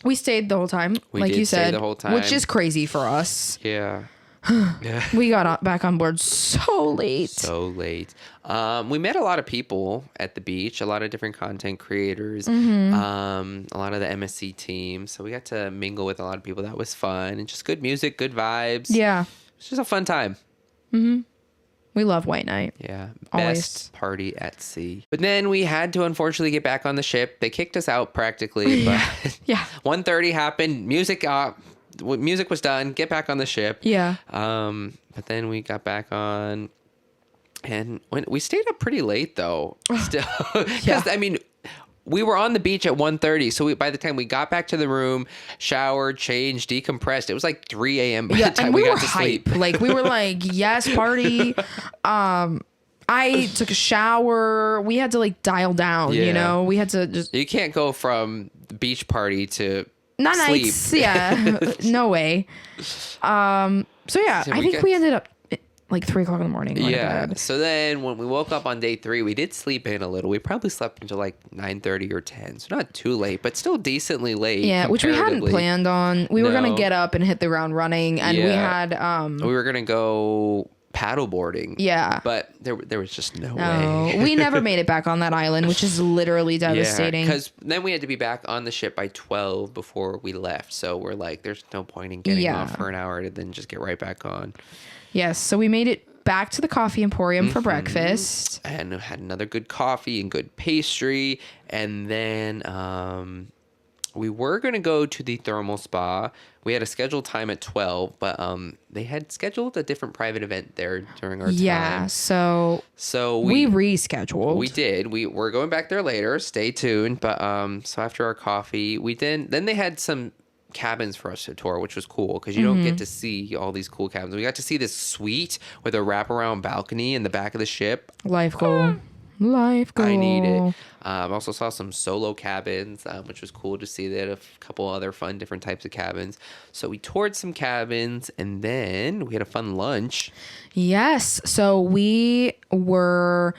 Speaker 2: we stayed the whole time, like you said,
Speaker 1: the whole time,
Speaker 2: which is crazy for us.
Speaker 1: Yeah.
Speaker 2: We got back on board so late.
Speaker 1: We met a lot of people at the beach, a lot of different content creators, a lot of the MSC team. So we got to mingle with a lot of people. That was fun, and just good music, good vibes.
Speaker 2: Yeah,
Speaker 1: it's just a fun time.
Speaker 2: we love White Night.
Speaker 1: Yeah,
Speaker 2: Always.
Speaker 1: best party at sea. But then we had to unfortunately get back on the ship. They kicked us out practically. But
Speaker 2: Yeah.
Speaker 1: 1:30 happened. Music was done. Get back on the ship.
Speaker 2: Yeah.
Speaker 1: But then we got back on, and we stayed up pretty late though. Still, because I mean, we were on the beach at 1:30. So by the time we got back to the room, showered, changed, decompressed, it was like 3 a.m. by the time
Speaker 2: and
Speaker 1: we
Speaker 2: we were
Speaker 1: got to sleep.
Speaker 2: hype. Like we were like, yes, party. I took a shower. We had to like dial down.
Speaker 1: Yeah.
Speaker 2: We had to just
Speaker 1: You can't go from the beach party to
Speaker 2: not
Speaker 1: sleep.
Speaker 2: nights. Yeah, no way. So yeah,
Speaker 1: So
Speaker 2: I think we ended up at like 3 o'clock in the morning. Going to bed.
Speaker 1: So then when we woke up on day 3, we did sleep in a little. We probably slept until like 9:30 or 10. So not too late, but still decently late.
Speaker 2: Yeah, which we hadn't
Speaker 1: comparatively.
Speaker 2: planned on. We were
Speaker 1: No.
Speaker 2: gonna get up and hit the ground running, and we
Speaker 1: Yeah.
Speaker 2: had
Speaker 1: We were going to go paddle boarding.
Speaker 2: Yeah.
Speaker 1: But there was just no
Speaker 2: No,
Speaker 1: way.
Speaker 2: we never made it back on that island, which is literally devastating.
Speaker 1: because then we had to be back on the ship by 12 before we left. So we're like, there's no point in getting off for an hour to then just get right back on.
Speaker 2: Yes, so we made it back to the coffee emporium for breakfast.
Speaker 1: And had another good coffee and good pastry. And then we were going to go to the thermal spa. We had a scheduled time at 12, but they had scheduled a different private event there during our time.
Speaker 2: So
Speaker 1: we
Speaker 2: rescheduled.
Speaker 1: We did. We're going back there later. Stay tuned. But so after our coffee, then they had some cabins for us to tour, which was cool because you don't get to see all these cool cabins. We got to see this suite with a wraparound balcony in the back of the ship.
Speaker 2: Life goal. Life goal.
Speaker 1: I need it. I also saw some solo cabins, which was cool to see. They had a couple other fun different types of cabins. So we toured some cabins, and then we had a fun lunch.
Speaker 2: Yes. So we were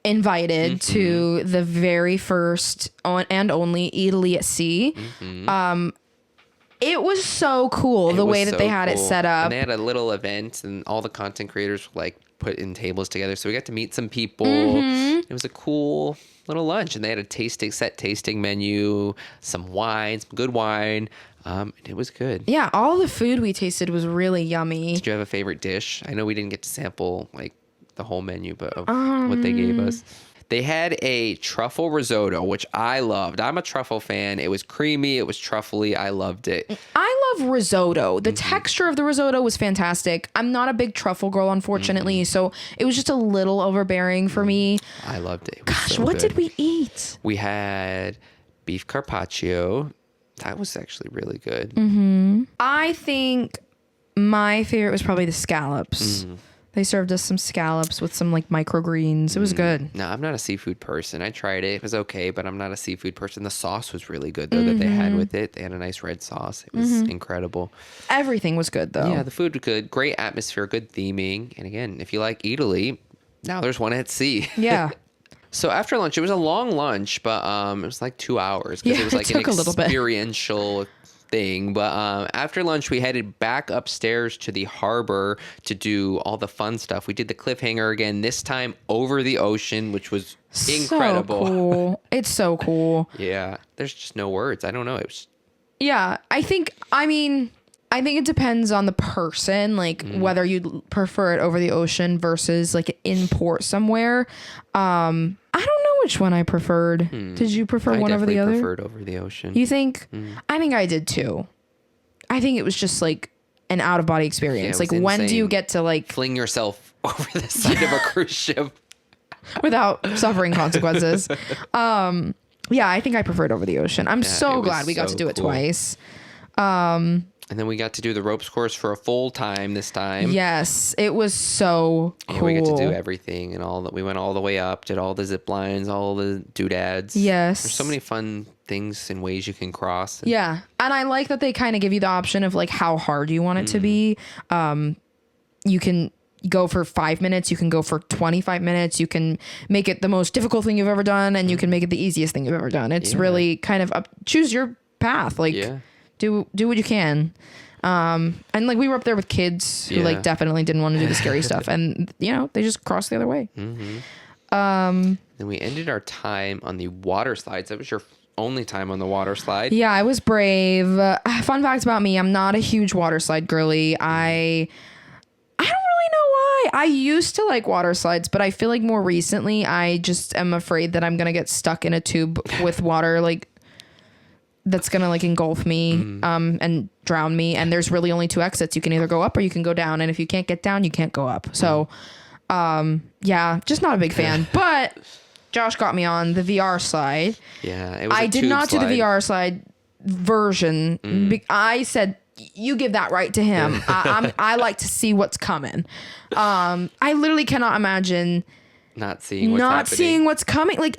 Speaker 2: invited to the very first and only Italy at Sea. It was so cool the way that they had it set up.
Speaker 1: And they had a little event, and all the content creators were like put in tables together, so we got to meet some people. It was a cool little lunch, and they had a tasting menu, some wine, some good wine. It was good.
Speaker 2: Yeah, all the food we tasted was really yummy.
Speaker 1: Did you have a favorite dish? I know we didn't get to sample like the whole menu, but of what they gave us. They had a truffle risotto, which I loved. I'm a truffle fan. It was creamy. It was truffly. I loved it.
Speaker 2: I love risotto. The texture of the risotto was fantastic. I'm not a big truffle girl, unfortunately, so it was just a little overbearing for me.
Speaker 1: I loved it.
Speaker 2: Gosh, what did we eat?
Speaker 1: We had beef carpaccio. That was actually really good.
Speaker 2: I think my favorite was probably the scallops. They served us some scallops with some like microgreens. It was good.
Speaker 1: No, I'm not a seafood person. I tried it. It was okay, but I'm not a seafood person. The sauce was really good, though, that they had with it. They had a nice red sauce. It was incredible.
Speaker 2: Everything was good, though.
Speaker 1: Yeah, the food was good. Great atmosphere, good theming. And again, if you like Italy, now there's one at sea.
Speaker 2: Yeah.
Speaker 1: So after lunch, it was a long lunch, but it was like 2 hours because it was like an experiential thing. But after lunch, we headed back upstairs to the harbor to do all the fun stuff. We did the cliffhanger again, this time over the ocean, which was incredible.
Speaker 2: So cool. It's so cool.
Speaker 1: Yeah, there's just no words. I don't know. It was.
Speaker 2: Yeah, I think it depends on the person, like whether you'd prefer it over the ocean versus like in port somewhere. I don't know which one I preferred. Did you prefer one over the other?
Speaker 1: I preferred over the ocean.
Speaker 2: You think? I think I did too. I think it was just like an out of body experience. Like when do you get to like
Speaker 1: fling yourself over the side of a cruise ship
Speaker 2: without suffering consequences? Yeah, I think I preferred over the ocean. I'm so glad we got to do it twice.
Speaker 1: And then we got to do the ropes course for a full time this time.
Speaker 2: Yes, it was so cool.
Speaker 1: And we get to do everything and all that. We went all the way up, did all the zip lines, all the doodads.
Speaker 2: Yes.
Speaker 1: There's so many fun things and ways you can cross.
Speaker 2: Yeah. And I like that they kind of give you the option of like how hard you want it to be. You can go for 5 minutes. You can go for 25 minutes. You can make it the most difficult thing you've ever done. And you can make it the easiest thing you've ever done. It's really kind of choose your path. Like, do what you can. And like we were up there with kids who like definitely didn't want to do the scary stuff, and you know they just crossed the other way.
Speaker 1: Then we ended our time on the water slides. That was your only time on the water slide.
Speaker 2: Yeah, I was brave. Fun fact about me: I'm not a huge water slide girly. I don't really know why. I used to like water slides, but I feel like more recently I just am afraid that I'm gonna get stuck in a tube with water like. That's gonna like engulf me and drown me, and there's really only two exits. You can either go up or you can go down, and if you can't get down, you can't go up. So yeah, just not a big fan. But Josh got me on the VR slide.
Speaker 1: Yeah, it was
Speaker 2: I did not do the VR slide version. I said you give that right to him. I like to see what's coming. I literally cannot imagine
Speaker 1: not seeing
Speaker 2: what's coming. Like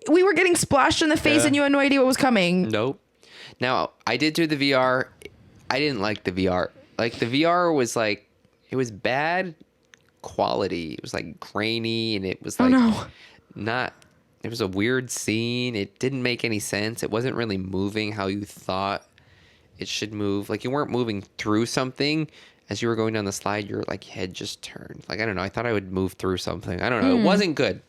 Speaker 2: we were getting splashed in the face and you had no idea what was coming.
Speaker 1: Nope. Now, I did do the VR. I didn't like the VR. Like, the VR was, like, it was bad quality. It was, like, grainy, and it was, like, not... It was a weird scene. It didn't make any sense. It wasn't really moving how you thought it should move. Like, you weren't moving through something. As you were going down the slide, your, like, head just turned. Like, I don't know. I thought I would move through something. I don't know. It wasn't good.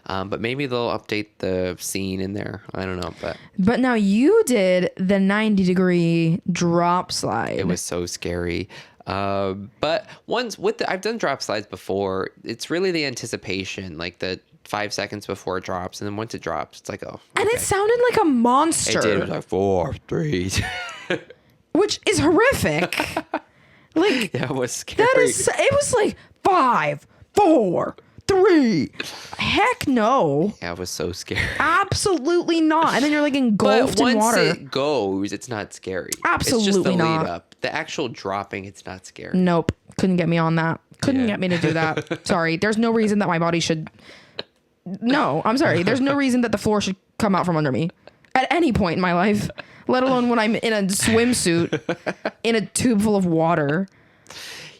Speaker 1: But maybe they'll update the scene in there. I don't know. But
Speaker 2: now you did the 90-degree drop slide.
Speaker 1: It was so scary. But I've done drop slides before. It's really the anticipation, like the 5 seconds before it drops, and then once it drops, it's like, oh. Okay.
Speaker 2: And it sounded like a monster.
Speaker 1: It did. It was like 4, 3,
Speaker 2: which is horrific. Like
Speaker 1: yeah, it was scary.
Speaker 2: It was like 5, 4. 3. Heck no.
Speaker 1: Yeah, it was so scary.
Speaker 2: Absolutely not. And then you're like engulfed in water.
Speaker 1: Once it goes, it's not scary.
Speaker 2: Absolutely
Speaker 1: it's just the
Speaker 2: not.
Speaker 1: lead up. The actual dropping, it's not scary.
Speaker 2: Nope. Couldn't get me on that. Couldn't get me to do that. Sorry. There's no reason that my body should No, I'm sorry. There's no reason that the floor should come out from under me at any point in my life, let alone when I'm in a swimsuit in a tube full of water.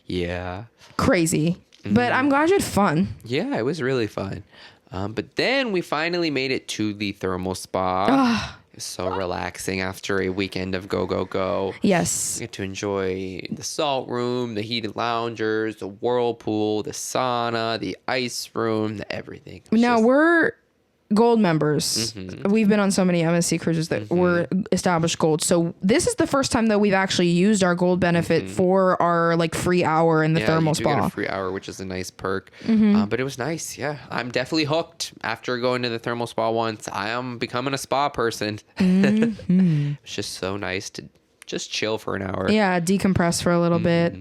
Speaker 1: Yeah.
Speaker 2: Crazy. But I'm glad you had fun.
Speaker 1: Yeah, it was really fun. But then we finally made it to the thermal spa. It was so relaxing after a weekend of go.
Speaker 2: Yes.
Speaker 1: You get to enjoy the salt room, the heated loungers, the whirlpool, the sauna, the ice room, the everything.
Speaker 2: Now we're gold members. We've been on so many MSC cruises that were established gold. So this is the first time that we've actually used our gold benefit for our like free hour in the thermal spa.
Speaker 1: Get a free hour, which is a nice perk. But it was nice. Yeah, I'm definitely hooked after going to the thermal spa once. I am becoming a spa person. It's just so nice to just chill for an hour.
Speaker 2: Yeah, decompress for a little bit.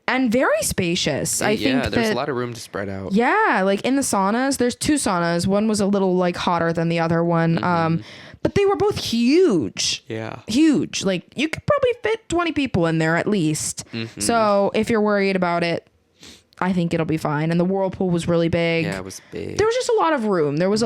Speaker 2: And very spacious. I think
Speaker 1: there's a lot of room to spread out.
Speaker 2: Yeah, like in the saunas, there's 2 saunas. One was a little like hotter than the other one. But they were both huge.
Speaker 1: Yeah.
Speaker 2: Huge. Like you could probably fit 20 people in there at least. So if you're worried about it, I think it'll be fine. And the whirlpool was really big.
Speaker 1: Yeah, it was big.
Speaker 2: There was just a lot of room. There was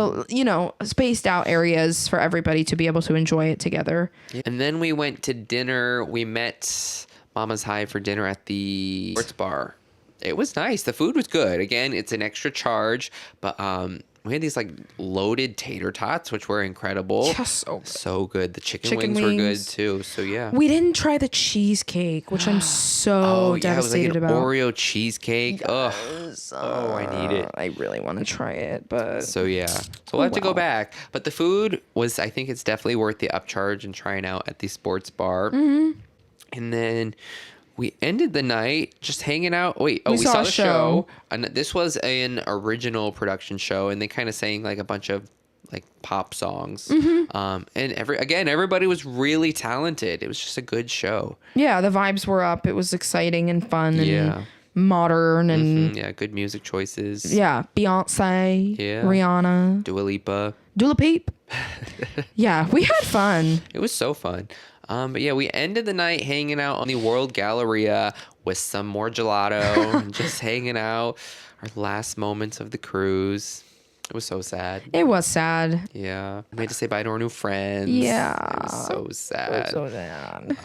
Speaker 2: spaced out areas for everybody to be able to enjoy it together.
Speaker 1: And then we went to dinner. We met Mama's High for dinner at the sports bar. It was nice. The food was good. Again, it's an extra charge, but we had these like loaded tater tots, which were incredible.
Speaker 2: Yes,
Speaker 1: so good. The chicken wings were good too. So yeah.
Speaker 2: We didn't try the cheesecake, which I'm so devastated
Speaker 1: it was like an
Speaker 2: about.
Speaker 1: Oreo cheesecake.
Speaker 2: Yes.
Speaker 1: I need it.
Speaker 2: I really want to try it, but
Speaker 1: so yeah. So we'll have to go back. But the food was, I think it's definitely worth the upcharge and trying out at the sports bar. And then we ended the night just hanging out. We saw the show. And this was an original production show, and they kind of sang like a bunch of like pop songs. And everybody was really talented. It was just a good show.
Speaker 2: Yeah, the vibes were up. It was exciting and fun and modern and
Speaker 1: good music choices.
Speaker 2: Yeah, Beyonce, Rihanna,
Speaker 1: Dua Lipa.
Speaker 2: Dula Peep. Yeah, we had fun.
Speaker 1: It was so fun. But yeah, we ended the night hanging out on the World Galleria with some more gelato and just hanging out. Our last moments of the cruise. It was so sad.
Speaker 2: It was sad.
Speaker 1: Yeah. We had to say bye to our new friends.
Speaker 2: Yeah.
Speaker 1: It was so sad.
Speaker 2: It was so sad.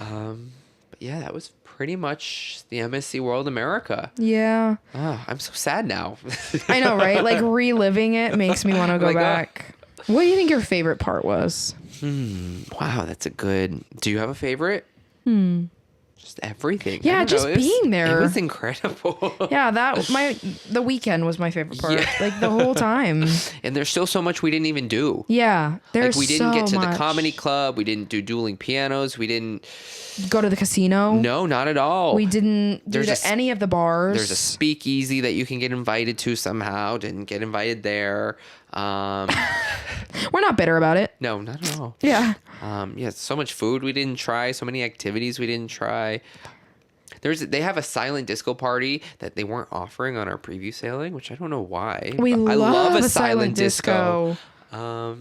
Speaker 1: But yeah, that was pretty much the MSC World America.
Speaker 2: Yeah.
Speaker 1: I'm so sad now.
Speaker 2: I know, right? Like reliving it makes me want to go back. What do you think your favorite part was?
Speaker 1: Wow, that's a good. Do you have a favorite? Just everything.
Speaker 2: Yeah, just being there.
Speaker 1: It was incredible.
Speaker 2: Yeah, the weekend was my favorite part. Yeah. Like the whole time.
Speaker 1: And there's still so much we didn't even do.
Speaker 2: Yeah, there's
Speaker 1: we didn't get to the comedy club. We didn't do dueling pianos. We didn't
Speaker 2: go to the casino.
Speaker 1: No, not at all.
Speaker 2: We didn't do any of the bars.
Speaker 1: There's a speakeasy that you can get invited to somehow. Didn't get invited there.
Speaker 2: We're not bitter about it.
Speaker 1: No, not at all.
Speaker 2: Yeah.
Speaker 1: So much food we didn't try, so many activities we didn't try. They have a silent disco party that they weren't offering on our preview sailing, which I don't know why.
Speaker 2: I love a silent disco.
Speaker 1: So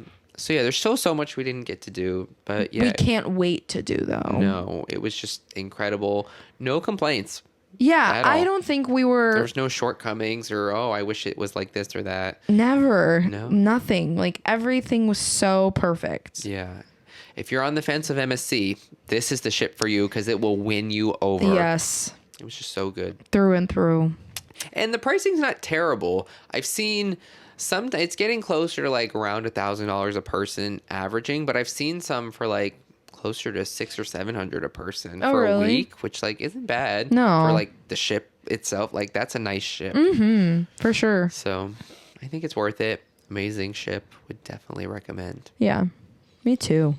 Speaker 1: yeah, there's still so much we didn't get to do, but yeah.
Speaker 2: We can't wait to do though.
Speaker 1: No, it was just incredible. No complaints.
Speaker 2: Yeah, I don't think we were...
Speaker 1: There was no shortcomings or, I wish it was like this or that.
Speaker 2: Never.
Speaker 1: No.
Speaker 2: Nothing. Like, everything was so perfect.
Speaker 1: Yeah. If you're on the fence of MSC, this is the ship for you because it will win you over.
Speaker 2: Yes.
Speaker 1: It was just so good.
Speaker 2: Through and through.
Speaker 1: And the pricing's not terrible. I've seen it's getting closer to like around $1,000 a person averaging, but I've seen some for like closer to $600 or $700 a person for a week, which like isn't bad.
Speaker 2: No.
Speaker 1: For like the ship itself, like that's a nice ship.
Speaker 2: For sure.
Speaker 1: So I think it's worth it. Amazing ship. Would definitely recommend.
Speaker 2: Yeah, me too.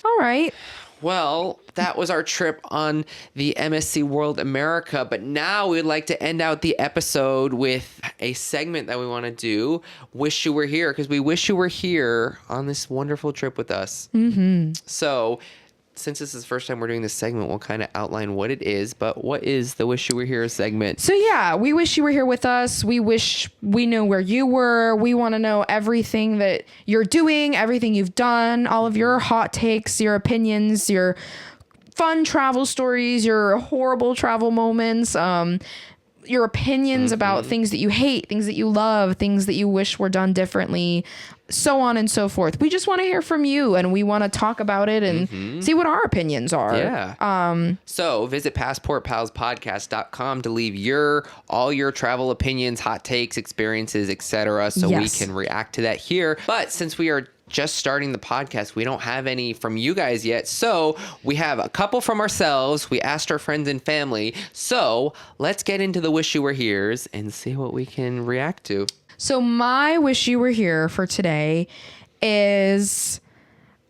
Speaker 2: All right.
Speaker 1: Well, that was our trip on the MSC World America, but now we'd like to end out the episode with a segment that we want to do, Wish You Were Here, because we wish you were here on this wonderful trip with us. So, since this is the first time we're doing this segment, we'll kind of outline what it is, but what is the Wish You Were Here segment?
Speaker 2: So yeah, we wish you were here with us. We wish we knew where you were. We want to know everything that you're doing, everything you've done, all of your hot takes, your opinions, your fun travel stories, your horrible travel moments. your opinions about things that you hate, things that you love, things that you wish were done differently, so on and so forth. We just want to hear from you, and we want to talk about it and see what our opinions are.
Speaker 1: Yeah. So visit passportpalspodcast.com to leave all your travel opinions, hot takes, experiences, etc. So we can react to that here. But since we are just starting the podcast, we don't have any from you guys yet. So we have a couple from ourselves. We asked our friends and family. So let's get into the wish you were here's and see what we can react to.
Speaker 2: So my wish you were here for today is,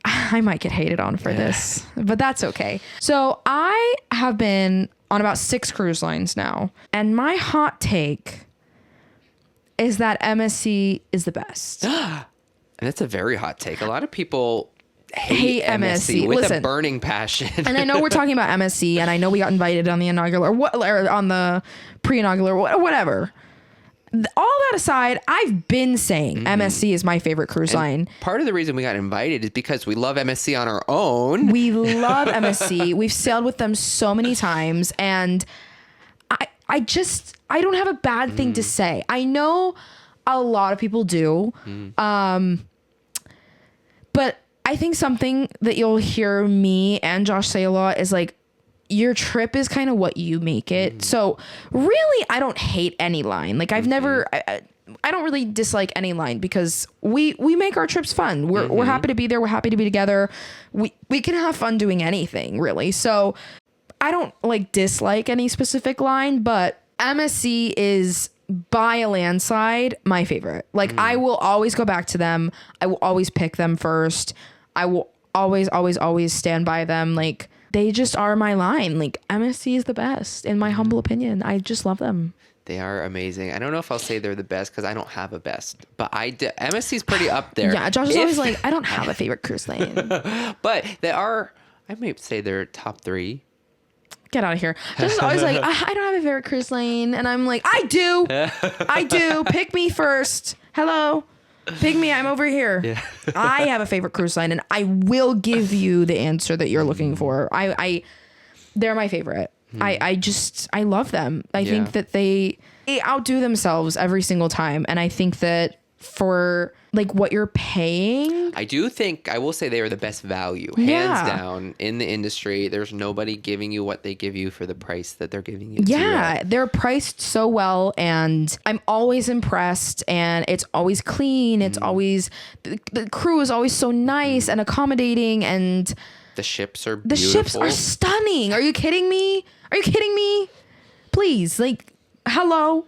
Speaker 2: I might get hated on for this, but that's okay. So I have been on about 6 cruise lines now, and my hot take is that MSC is the best.
Speaker 1: And that's a very hot take. A lot of people hate MSC with a burning passion.
Speaker 2: And I know we're talking about MSC, and I know we got invited on the inaugural or on the pre-inaugural or whatever. All that aside, I've been saying MSC is my favorite cruise line.
Speaker 1: Part of the reason we got invited is because we love MSC on our own.
Speaker 2: We love MSC. We've sailed with them so many times, and I don't have a bad thing to say. I know a lot of people do. But I think something that you'll hear me and Josh say a lot is like, your trip is kind of what you make it. So really, I don't hate any line. Like I've never, I don't really dislike any line because we make our trips fun. We're happy to be there. We're happy to be together. We can have fun doing anything really. So I don't like dislike any specific line, but MSC is by a landslide my favorite. Like I will always go back to them. I will always pick them first. I will always stand by them. Like they just are my line. Like MSC is the best in my humble opinion. I just love them.
Speaker 1: They are amazing. I don't know if I'll say they're the best because I don't have a best, but MSC's pretty up there.
Speaker 2: Yeah, Josh is always like, I don't have a favorite cruise line.
Speaker 1: But they are, I might say they're top 3.
Speaker 2: Get out of here. Josh is always like, I don't have a favorite cruise line. And I'm like, I do. I do. Pick me first. Hello. Pick me. I'm over here. Yeah. I have a favorite cruise line, and I will give you the answer that you're looking for. They're my favorite. I love them. I think that they outdo themselves every single time. And I think that for like what you're paying,
Speaker 1: I will say they are the best value, hands down, in the industry. There's nobody giving you what they give you for the price that they're giving you.
Speaker 2: Yeah, they're priced so well, and I'm always impressed, and it's always clean. It's always, the crew is always so nice and accommodating, and
Speaker 1: the ships are beautiful.
Speaker 2: The ships are stunning. Are you kidding me? Please, like, hello.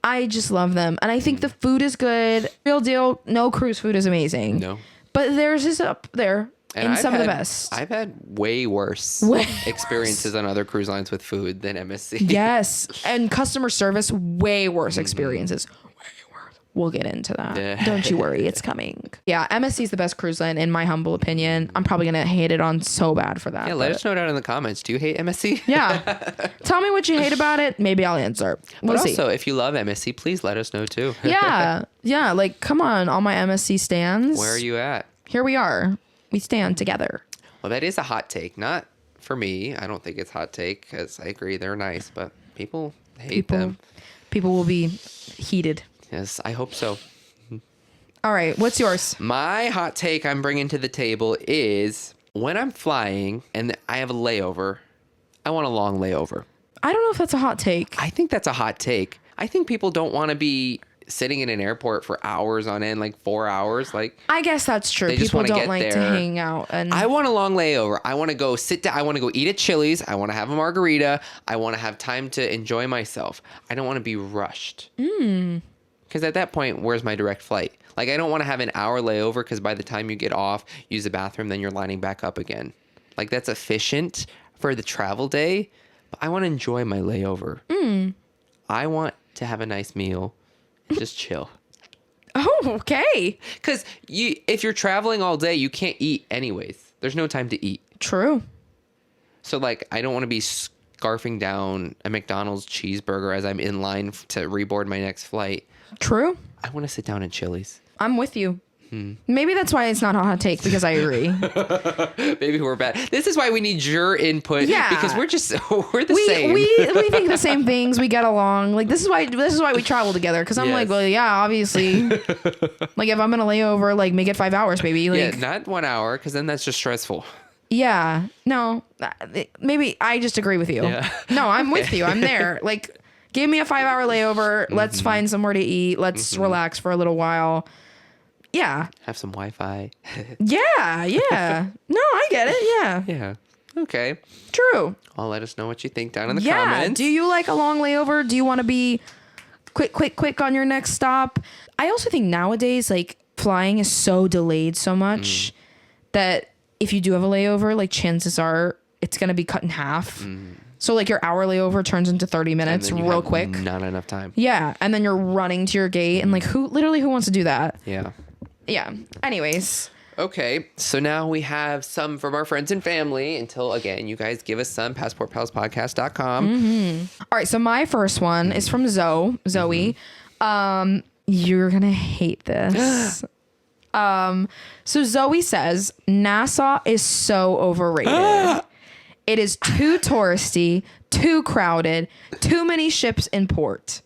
Speaker 2: I just love them. And I think the food is good. Real deal. No cruise food is amazing.
Speaker 1: No.
Speaker 2: But theirs is up there in some of the best.
Speaker 1: I've had way worse experiences on other cruise lines with food than MSC.
Speaker 2: Yes. And customer service, way worse experiences. We'll get into that. Yeah. Don't you worry. It's coming. Yeah. MSC is the best cruise line in my humble opinion. I'm probably going to hate it on so bad for that.
Speaker 1: Yeah. Let us know down in the comments. Do you hate MSC?
Speaker 2: Yeah. Tell me what you hate about it. Maybe I'll answer. We'll see.
Speaker 1: Also, if you love MSC, please let us know too.
Speaker 2: Yeah. Yeah. Like, come on, all my MSC stands.
Speaker 1: Where are you at?
Speaker 2: Here we are. We stand together.
Speaker 1: Well, that is a hot take. Not for me. I don't think it's hot take because I agree they're nice, but people hate them.
Speaker 2: People will be heated.
Speaker 1: Yes, I hope so.
Speaker 2: All right, what's yours?
Speaker 1: My hot take I'm bringing to the table is when I'm flying and I have a layover, I want a long layover.
Speaker 2: I don't know if that's a hot take.
Speaker 1: I think that's a hot take. I think people don't want to be sitting in an airport for hours on end, like 4 hours. Like,
Speaker 2: I guess that's true. People don't like to hang out. And
Speaker 1: I want a long layover. I want to go sit down. I want to go eat at Chili's. I want to have a margarita. I want to have time to enjoy myself. I don't want to be rushed. Because at that point, where's my direct flight? Like, I don't want to have an hour layover because by the time you get off, use the bathroom, then you're lining back up again. Like, that's efficient for the travel day, but I want to enjoy my layover. I want to have a nice meal and just chill.
Speaker 2: Oh, okay.
Speaker 1: Because if you're traveling all day, you can't eat anyways. There's no time to eat.
Speaker 2: True.
Speaker 1: So, like, I don't want to be scarfing down a McDonald's cheeseburger as I'm in line to reboard my next flight.
Speaker 2: True.
Speaker 1: I want to sit down at Chili's.
Speaker 2: I'm with you. Maybe that's why it's not a hot take, because I agree.
Speaker 1: Maybe we're bad. This is why we need your input.
Speaker 2: Yeah.
Speaker 1: Because we're the same.
Speaker 2: We think the same things. We get along. Like, this is why we travel together. Because I'm like, well, yeah, obviously. Like, if I'm gonna lay over, like, make it 5 hours, baby. Like,
Speaker 1: yeah, not 1 hour, because then that's just stressful.
Speaker 2: Yeah. No. Maybe I just agree with you.
Speaker 1: Yeah.
Speaker 2: No, I'm with you. I'm there. Like, give me a 5 hour layover. Let's find somewhere to eat. Let's relax for a little while. Yeah.
Speaker 1: Have some Wi-Fi.
Speaker 2: Yeah. No, I get it. Yeah.
Speaker 1: Yeah. Okay.
Speaker 2: True.
Speaker 1: Well, let us know what you think down in the comments.
Speaker 2: Do you like a long layover? Do you want to be quick on your next stop? I also think nowadays, like, flying is so delayed so much that if you do have a layover, like, chances are it's going to be cut in half. So, like, your hour layover turns into 30 minutes real quick.
Speaker 1: Not enough time.
Speaker 2: Yeah. And then you're running to your gate, and, like, who wants to do that?
Speaker 1: Yeah.
Speaker 2: Yeah. Anyways.
Speaker 1: Okay. So now we have some from our friends and family. Until, again, you guys give us some. PassportPalsPodcast.com.
Speaker 2: All right. So my first one is from Zoe. You're going to hate this. So Zoe says, Nassau is so overrated. It is too touristy, too crowded, too many ships in port.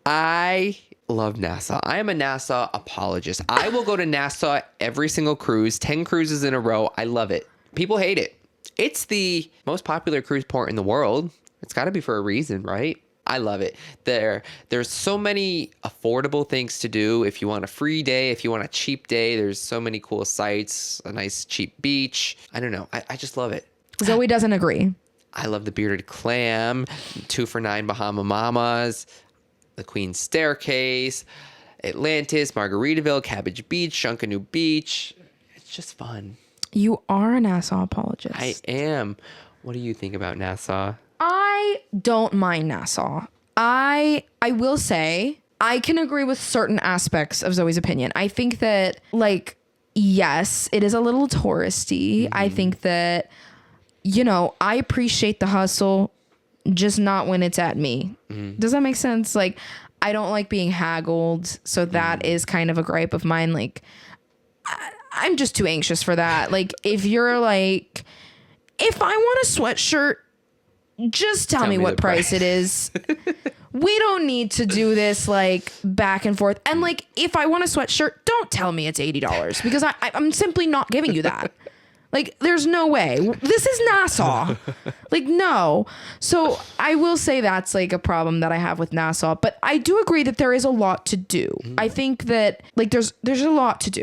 Speaker 1: I love Nassau. I am a Nassau apologist. I will go to Nassau every single cruise, 10 cruises in a row. I love it. People hate it. It's the most popular cruise port in the world. It's got to be for a reason, right? I love it. There's so many affordable things to do. If you want a free day, if you want a cheap day, there's so many cool sites, a nice cheap beach. I don't know. I just love it.
Speaker 2: Zoe doesn't agree.
Speaker 1: I love the bearded clam, 2 for $9 Bahama Mamas, the Queen's Staircase, Atlantis, Margaritaville, Cabbage Beach, Junkanoo Beach. It's just fun.
Speaker 2: You are a Nassau apologist.
Speaker 1: I am. What do you think about Nassau?
Speaker 2: I don't mind Nassau. I will say I can agree with certain aspects of Zoe's opinion. I think that, like, yes, it is a little touristy. I think that, you know, I appreciate the hustle, just not when it's at me. Does that make sense? Like, I don't like being haggled. So that is kind of a gripe of mine. Like, I'm just too anxious for that. Like, if you're like, if I want a sweatshirt, just tell me what price it is. We don't need to do this, like, back and forth. And, like, if I want a sweatshirt, don't tell me it's $80 because I'm simply not giving you that. Like, there's no way. This is Nassau. Like, no. So I will say that's, like, a problem that I have with Nassau. But I do agree that there is a lot to do. I think that, like, there's a lot to do.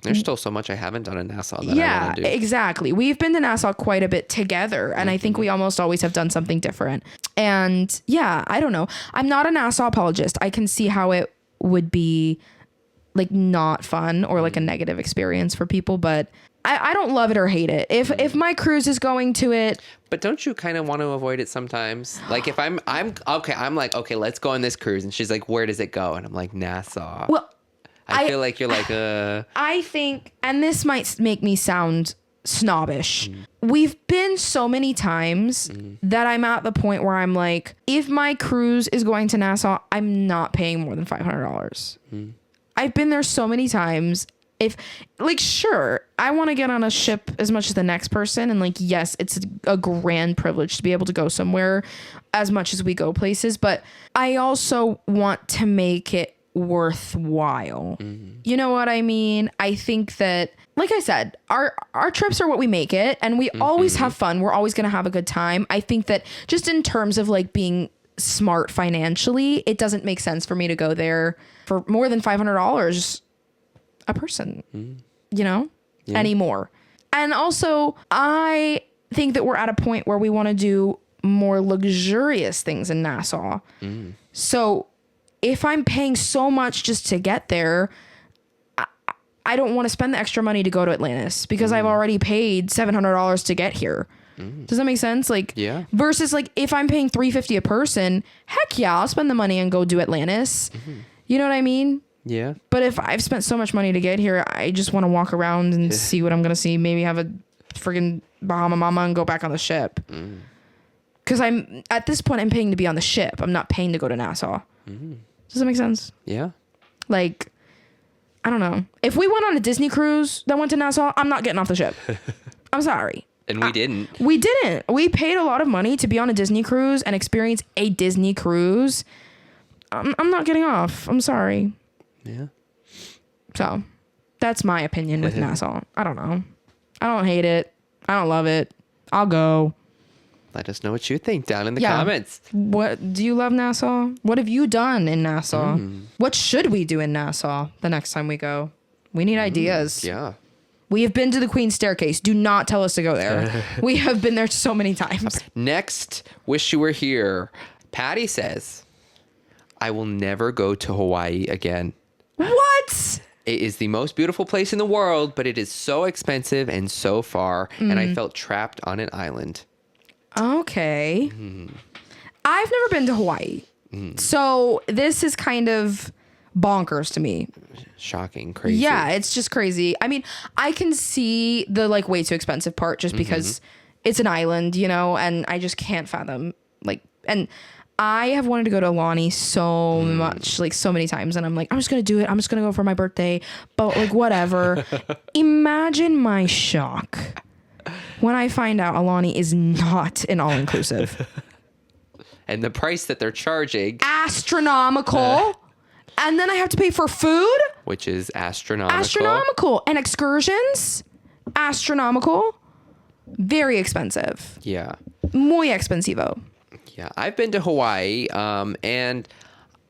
Speaker 1: There's still so much I haven't done in Nassau that I want to do.
Speaker 2: Exactly. We've been to Nassau quite a bit together, and I think we almost always have done something different. And yeah, I don't know. I'm not a Nassau apologist. I can see how it would be, like, not fun or, like, a negative experience for people, but I don't love it or hate it. If my cruise is going to it.
Speaker 1: But don't you kind of want to avoid it sometimes? Like, if I'm like, okay, let's go on this cruise, and she's like, where does it go? And I'm like, Nassau.
Speaker 2: Well,
Speaker 1: I feel like you're like,
Speaker 2: I think, and this might make me sound snobbish. We've been so many times that I'm at the point where I'm like, if my cruise is going to Nassau, I'm not paying more than $500. I've been there so many times. If, like, sure, I want to get on a ship as much as the next person. And, like, yes, it's a grand privilege to be able to go somewhere as much as we go places. But I also want to make it worthwhile. You know what I mean? I think that, like I said, our trips are what we make it, and we always have fun. We're always going to have a good time. I think that just in terms of, like, being smart financially, it doesn't make sense for me to go there for more than $500 a person, you know, anymore. And also, I think that we're at a point where we want to do more luxurious things in Nassau. So if I'm paying so much just to get there, I don't want to spend the extra money to go to Atlantis because I've already paid $700 to get here. Does that make sense? Like,
Speaker 1: yeah.
Speaker 2: Versus, like, if I'm paying $350 a person, heck yeah, I'll spend the money and go do Atlantis. You know what I mean?
Speaker 1: yeah.
Speaker 2: But if I've spent so much money to get here, I just want to walk around and see what I'm going to see. Maybe have a friggin' Bahama Mama and go back on the ship. Because I'm, at this point, I'm paying to be on the ship. I'm not paying to go to Nassau. Does that make sense?
Speaker 1: Yeah.
Speaker 2: Like, I don't know. If we went on a Disney cruise that went to Nassau, I'm not getting off the ship. I'm sorry.
Speaker 1: And we didn't.
Speaker 2: We didn't. We paid a lot of money to be on a Disney cruise and experience a Disney cruise. I'm not getting off. I'm sorry.
Speaker 1: Yeah.
Speaker 2: So that's my opinion with Nassau. I don't know. I don't hate it. I don't love it. I'll go.
Speaker 1: Let us know what you think down in the comments.
Speaker 2: What do you love Nassau? What have you done in Nassau? What should we do in Nassau the next time we go? We need ideas.
Speaker 1: Yeah.
Speaker 2: We have been to the Queen's Staircase. Do not tell us to go there. We have been there so many times.
Speaker 1: Next, wish you were here. Patty says, I will never go to Hawaii again.
Speaker 2: What?
Speaker 1: It is the most beautiful place in the world, but it is so expensive and so far, and I felt trapped on an island.
Speaker 2: Okay. I've never been to Hawaii. So this is kind of bonkers to me.
Speaker 1: Shocking, crazy.
Speaker 2: Yeah, it's just crazy. I mean, I can see the like way too expensive part just because it's an island, you know, and I just can't fathom like, and I have wanted to go to Alani so much, like so many times. And I'm like, I'm just going to do it. I'm just going to go for my birthday, but like whatever. Imagine my shock when I find out Alani is not an all-inclusive.
Speaker 1: And the price that they're charging.
Speaker 2: Astronomical. And then I have to pay for food.
Speaker 1: Which is astronomical.
Speaker 2: Astronomical. And excursions. Astronomical. Very expensive.
Speaker 1: Yeah.
Speaker 2: Muy expensivo.
Speaker 1: Yeah. I've been to Hawaii and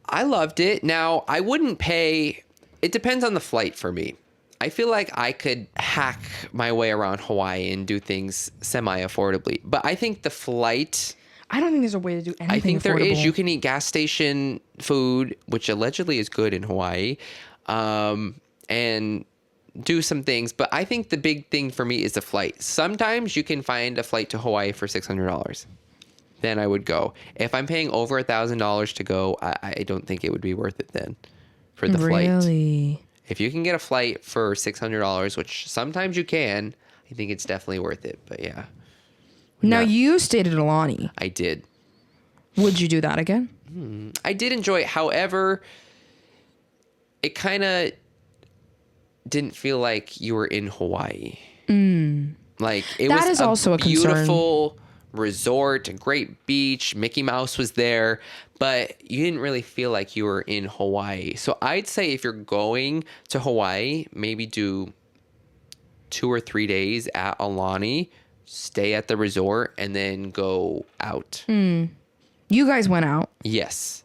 Speaker 1: I loved it. Now, I wouldn't pay. It depends on the flight for me. I feel like I could hack my way around Hawaii and do things semi-affordably. But I think the flight...
Speaker 2: I don't think there's a way to do anything
Speaker 1: I think there
Speaker 2: affordable.
Speaker 1: is. You can eat gas station food, which allegedly is good in Hawaii, and do some things. But I think the big thing for me is the flight. Sometimes you can find a flight to Hawaii for $600. Then I would go. If I'm paying over $1,000 to go, I don't think it would be worth it then for the flight.
Speaker 2: Really?
Speaker 1: If you can get a flight for $600, which sometimes you can, I think it's definitely worth it. But yeah.
Speaker 2: Now,
Speaker 1: No.
Speaker 2: you stayed at Alani.
Speaker 1: I did.
Speaker 2: Would you do that again?
Speaker 1: I did enjoy it. However, it kind of didn't feel like you were in Hawaii. Like it
Speaker 2: That
Speaker 1: was
Speaker 2: is also a concern.
Speaker 1: beautiful resort, a great beach. Mickey Mouse was there, but you didn't really feel like you were in Hawaii. So I'd say if you're going to Hawaii, maybe do 2 or 3 days at Alani, stay at the resort, and then go out.
Speaker 2: You guys went out.
Speaker 1: Yes.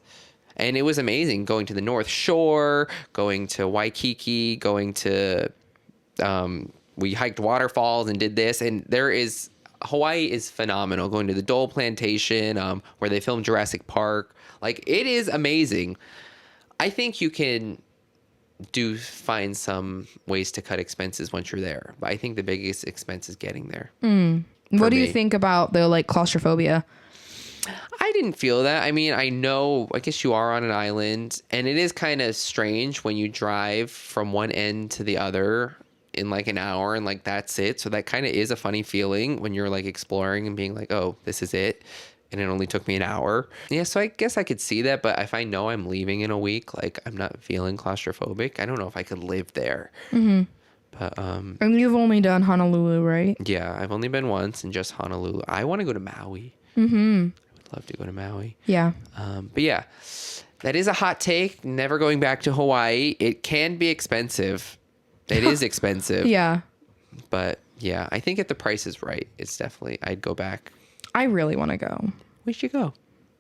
Speaker 1: And it was amazing going to the North Shore, going to Waikiki, going to, we hiked waterfalls and did this. And Hawaii is phenomenal. Going to the Dole Plantation, where they filmed Jurassic Park. Like, it is amazing. I think you can find some ways to cut expenses once you're there. But I think the biggest expense is getting there.
Speaker 2: What do you think about the like claustrophobia?
Speaker 1: I didn't feel that. I mean, I guess you are on an island, and it is kind of strange when you drive from one end to the other in like an hour and like that's it. So that kind of is a funny feeling when you're like exploring and being like, oh, this is it. And it only took me an hour. Yeah, so I guess I could see that. But if I know I'm leaving in a week, like I'm not feeling claustrophobic. I don't know if I could live there. But
Speaker 2: And you've only done Honolulu, right?
Speaker 1: yeah, I've only been once in just Honolulu. I want to go to Maui. I would love to go to Maui.
Speaker 2: Yeah.
Speaker 1: But yeah, that is a hot take. Never going back to Hawaii. It can be expensive. It is expensive.
Speaker 2: Yeah.
Speaker 1: But yeah, I think if the price is right, it's definitely, I'd go back.
Speaker 2: I really want to go.
Speaker 1: We should go.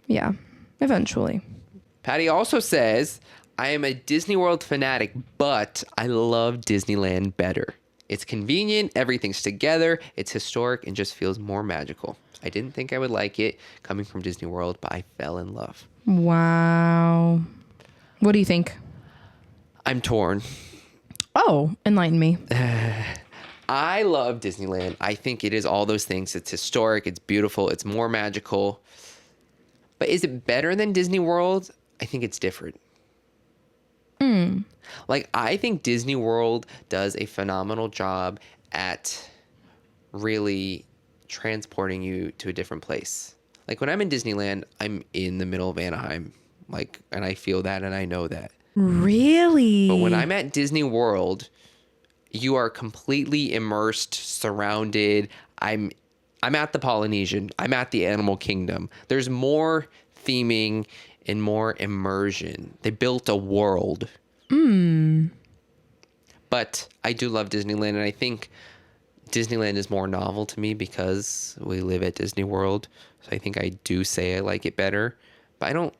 Speaker 2: Yeah. Eventually.
Speaker 1: Patty also says, I am a Disney World fanatic, but I love Disneyland better. It's convenient, everything's together, it's historic, and just feels more magical. I didn't think I would like it coming from Disney World, but I fell in love.
Speaker 2: Wow. What do you think?
Speaker 1: I'm torn.
Speaker 2: Oh, enlighten me.
Speaker 1: I love Disneyland. I think it is all those things. It's historic, it's beautiful, it's more magical. But is it better than Disney World? I think it's different. Like, I think Disney World does a phenomenal job at really transporting you to a different place. Like, when I'm in Disneyland, I'm in the middle of Anaheim. Like, and I feel that and I know that.
Speaker 2: Really?
Speaker 1: But when I'm at Disney World, you are completely immersed, surrounded. I'm at the Polynesian. I'm at the Animal Kingdom. There's more theming and more immersion. They built a world. But I do love Disneyland, and I think Disneyland is more novel to me because we live at Disney World. So I think I do say I like it better. But I don't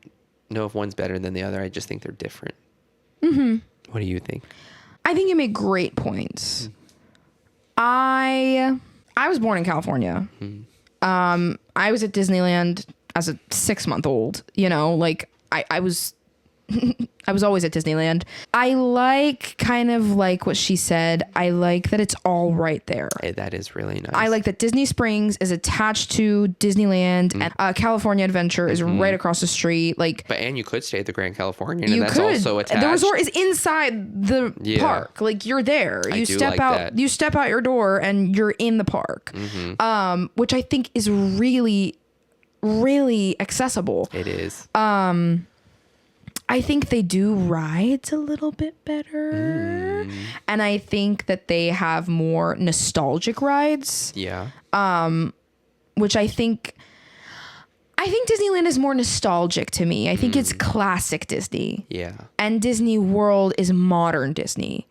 Speaker 1: know if one's better than the other. I just think they're different. What do you think?
Speaker 2: I think you make great points. I was born in California. I was at Disneyland as a 6-month-old, you know, like I was I was always at Disneyland. I like kind of like what she said. I like that it's all right there.
Speaker 1: Hey, that is really nice.
Speaker 2: I like that Disney Springs is attached to Disneyland and California Adventure is right across the street. Like,
Speaker 1: and you could stay at the Grand Californian,
Speaker 2: you
Speaker 1: and that's
Speaker 2: could.
Speaker 1: also attached.
Speaker 2: The resort is inside the park. Like, you're there. You step out.
Speaker 1: That.
Speaker 2: You step out your door and you're in the park, which I think is really, really accessible.
Speaker 1: It is.
Speaker 2: I think they do rides a little bit better. And I think that they have more nostalgic rides.
Speaker 1: Yeah.
Speaker 2: Which I think Disneyland is more nostalgic to me. I think it's classic Disney.
Speaker 1: Yeah.
Speaker 2: And Disney World is modern Disney.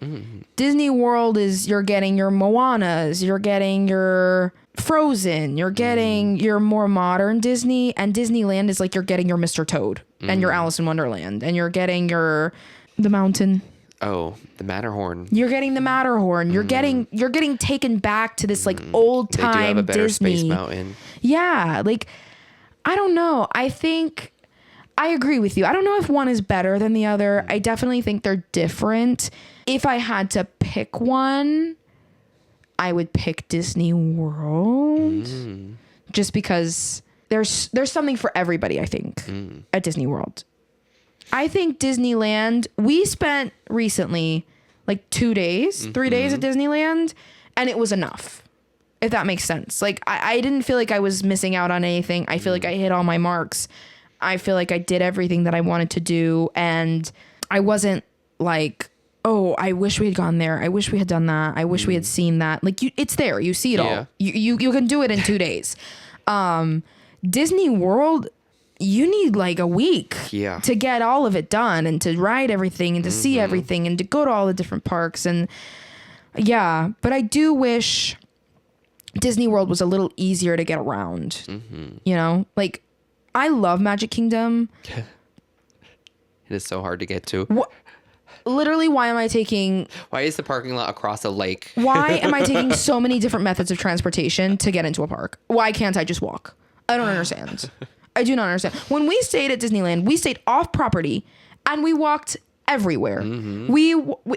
Speaker 2: Disney World is, you're getting your Moanas, you're getting your Frozen, you're getting your more modern Disney, and Disneyland is like you're getting your Mr. Toad and your Alice in Wonderland, and you're getting the mountain.
Speaker 1: Oh, the Matterhorn.
Speaker 2: You're getting the Matterhorn. You're getting taken back to this like old time
Speaker 1: They do have a better
Speaker 2: Disney.
Speaker 1: Space Mountain.
Speaker 2: Yeah, like I don't know. I think I agree with you. I don't know if one is better than the other. I definitely think they're different. If I had to pick one, I would pick Disney World just because there's something for everybody, I think, at Disney World. I think Disneyland, we spent recently like 2 days, 3 days at Disneyland, and it was enough, if that makes sense. Like, I didn't feel like I was missing out on anything. I feel like I hit all my marks. I feel like I did everything that I wanted to do, and I wasn't like, oh, I wish we had gone there. I wish we had done that. I wish we had seen that. Like, it's there. You see it all. You can do it in 2 days. Disney World, you need like a week to get all of it done and to ride everything and to see everything and to go to all the different parks. And yeah, but I do wish Disney World was a little easier to get around. You know, like I love Magic Kingdom.
Speaker 1: It is so hard to get to.
Speaker 2: Literally, why am I taking...
Speaker 1: Why is the parking lot across a lake?
Speaker 2: Why am I taking so many different methods of transportation to get into a park? Why can't I just walk? I don't understand. I do not understand. When we stayed at Disneyland, we stayed off property and we walked everywhere.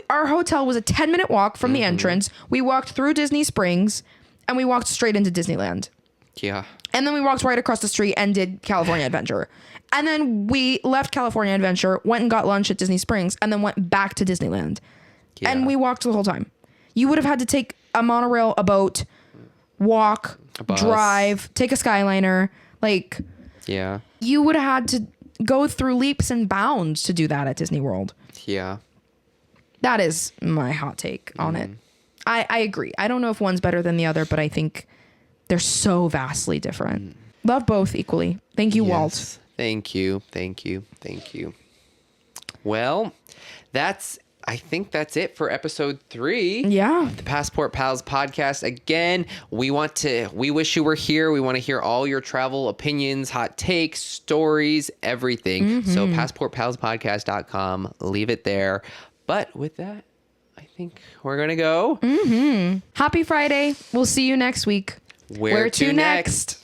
Speaker 2: Our hotel was a 10-minute walk from the entrance. We walked through Disney Springs and we walked straight into Disneyland.
Speaker 1: Yeah.
Speaker 2: And then we walked right across the street and did California Adventure. And then we left California Adventure, went and got lunch at Disney Springs, and then went back to Disneyland. Yeah. And we walked the whole time. You would have had to take a monorail, a boat, walk, drive, take a Skyliner. Like,
Speaker 1: yeah,
Speaker 2: you would have had to go through leaps and bounds to do that at Disney World.
Speaker 1: Yeah.
Speaker 2: That is my hot take on it. I agree. I don't know if one's better than the other, but I think they're so vastly different. Love both equally. Thank you, Walt.
Speaker 1: Thank you. Well, I think that's it for episode 3.
Speaker 2: Yeah.
Speaker 1: Of the Passport Pals podcast. Again, we wish you were here. We want to hear all your travel opinions, hot takes, stories, everything. So passportpalspodcast.com. Leave it there. But with that, I think we're going to go.
Speaker 2: Happy Friday. We'll see you next week.
Speaker 1: Where to next?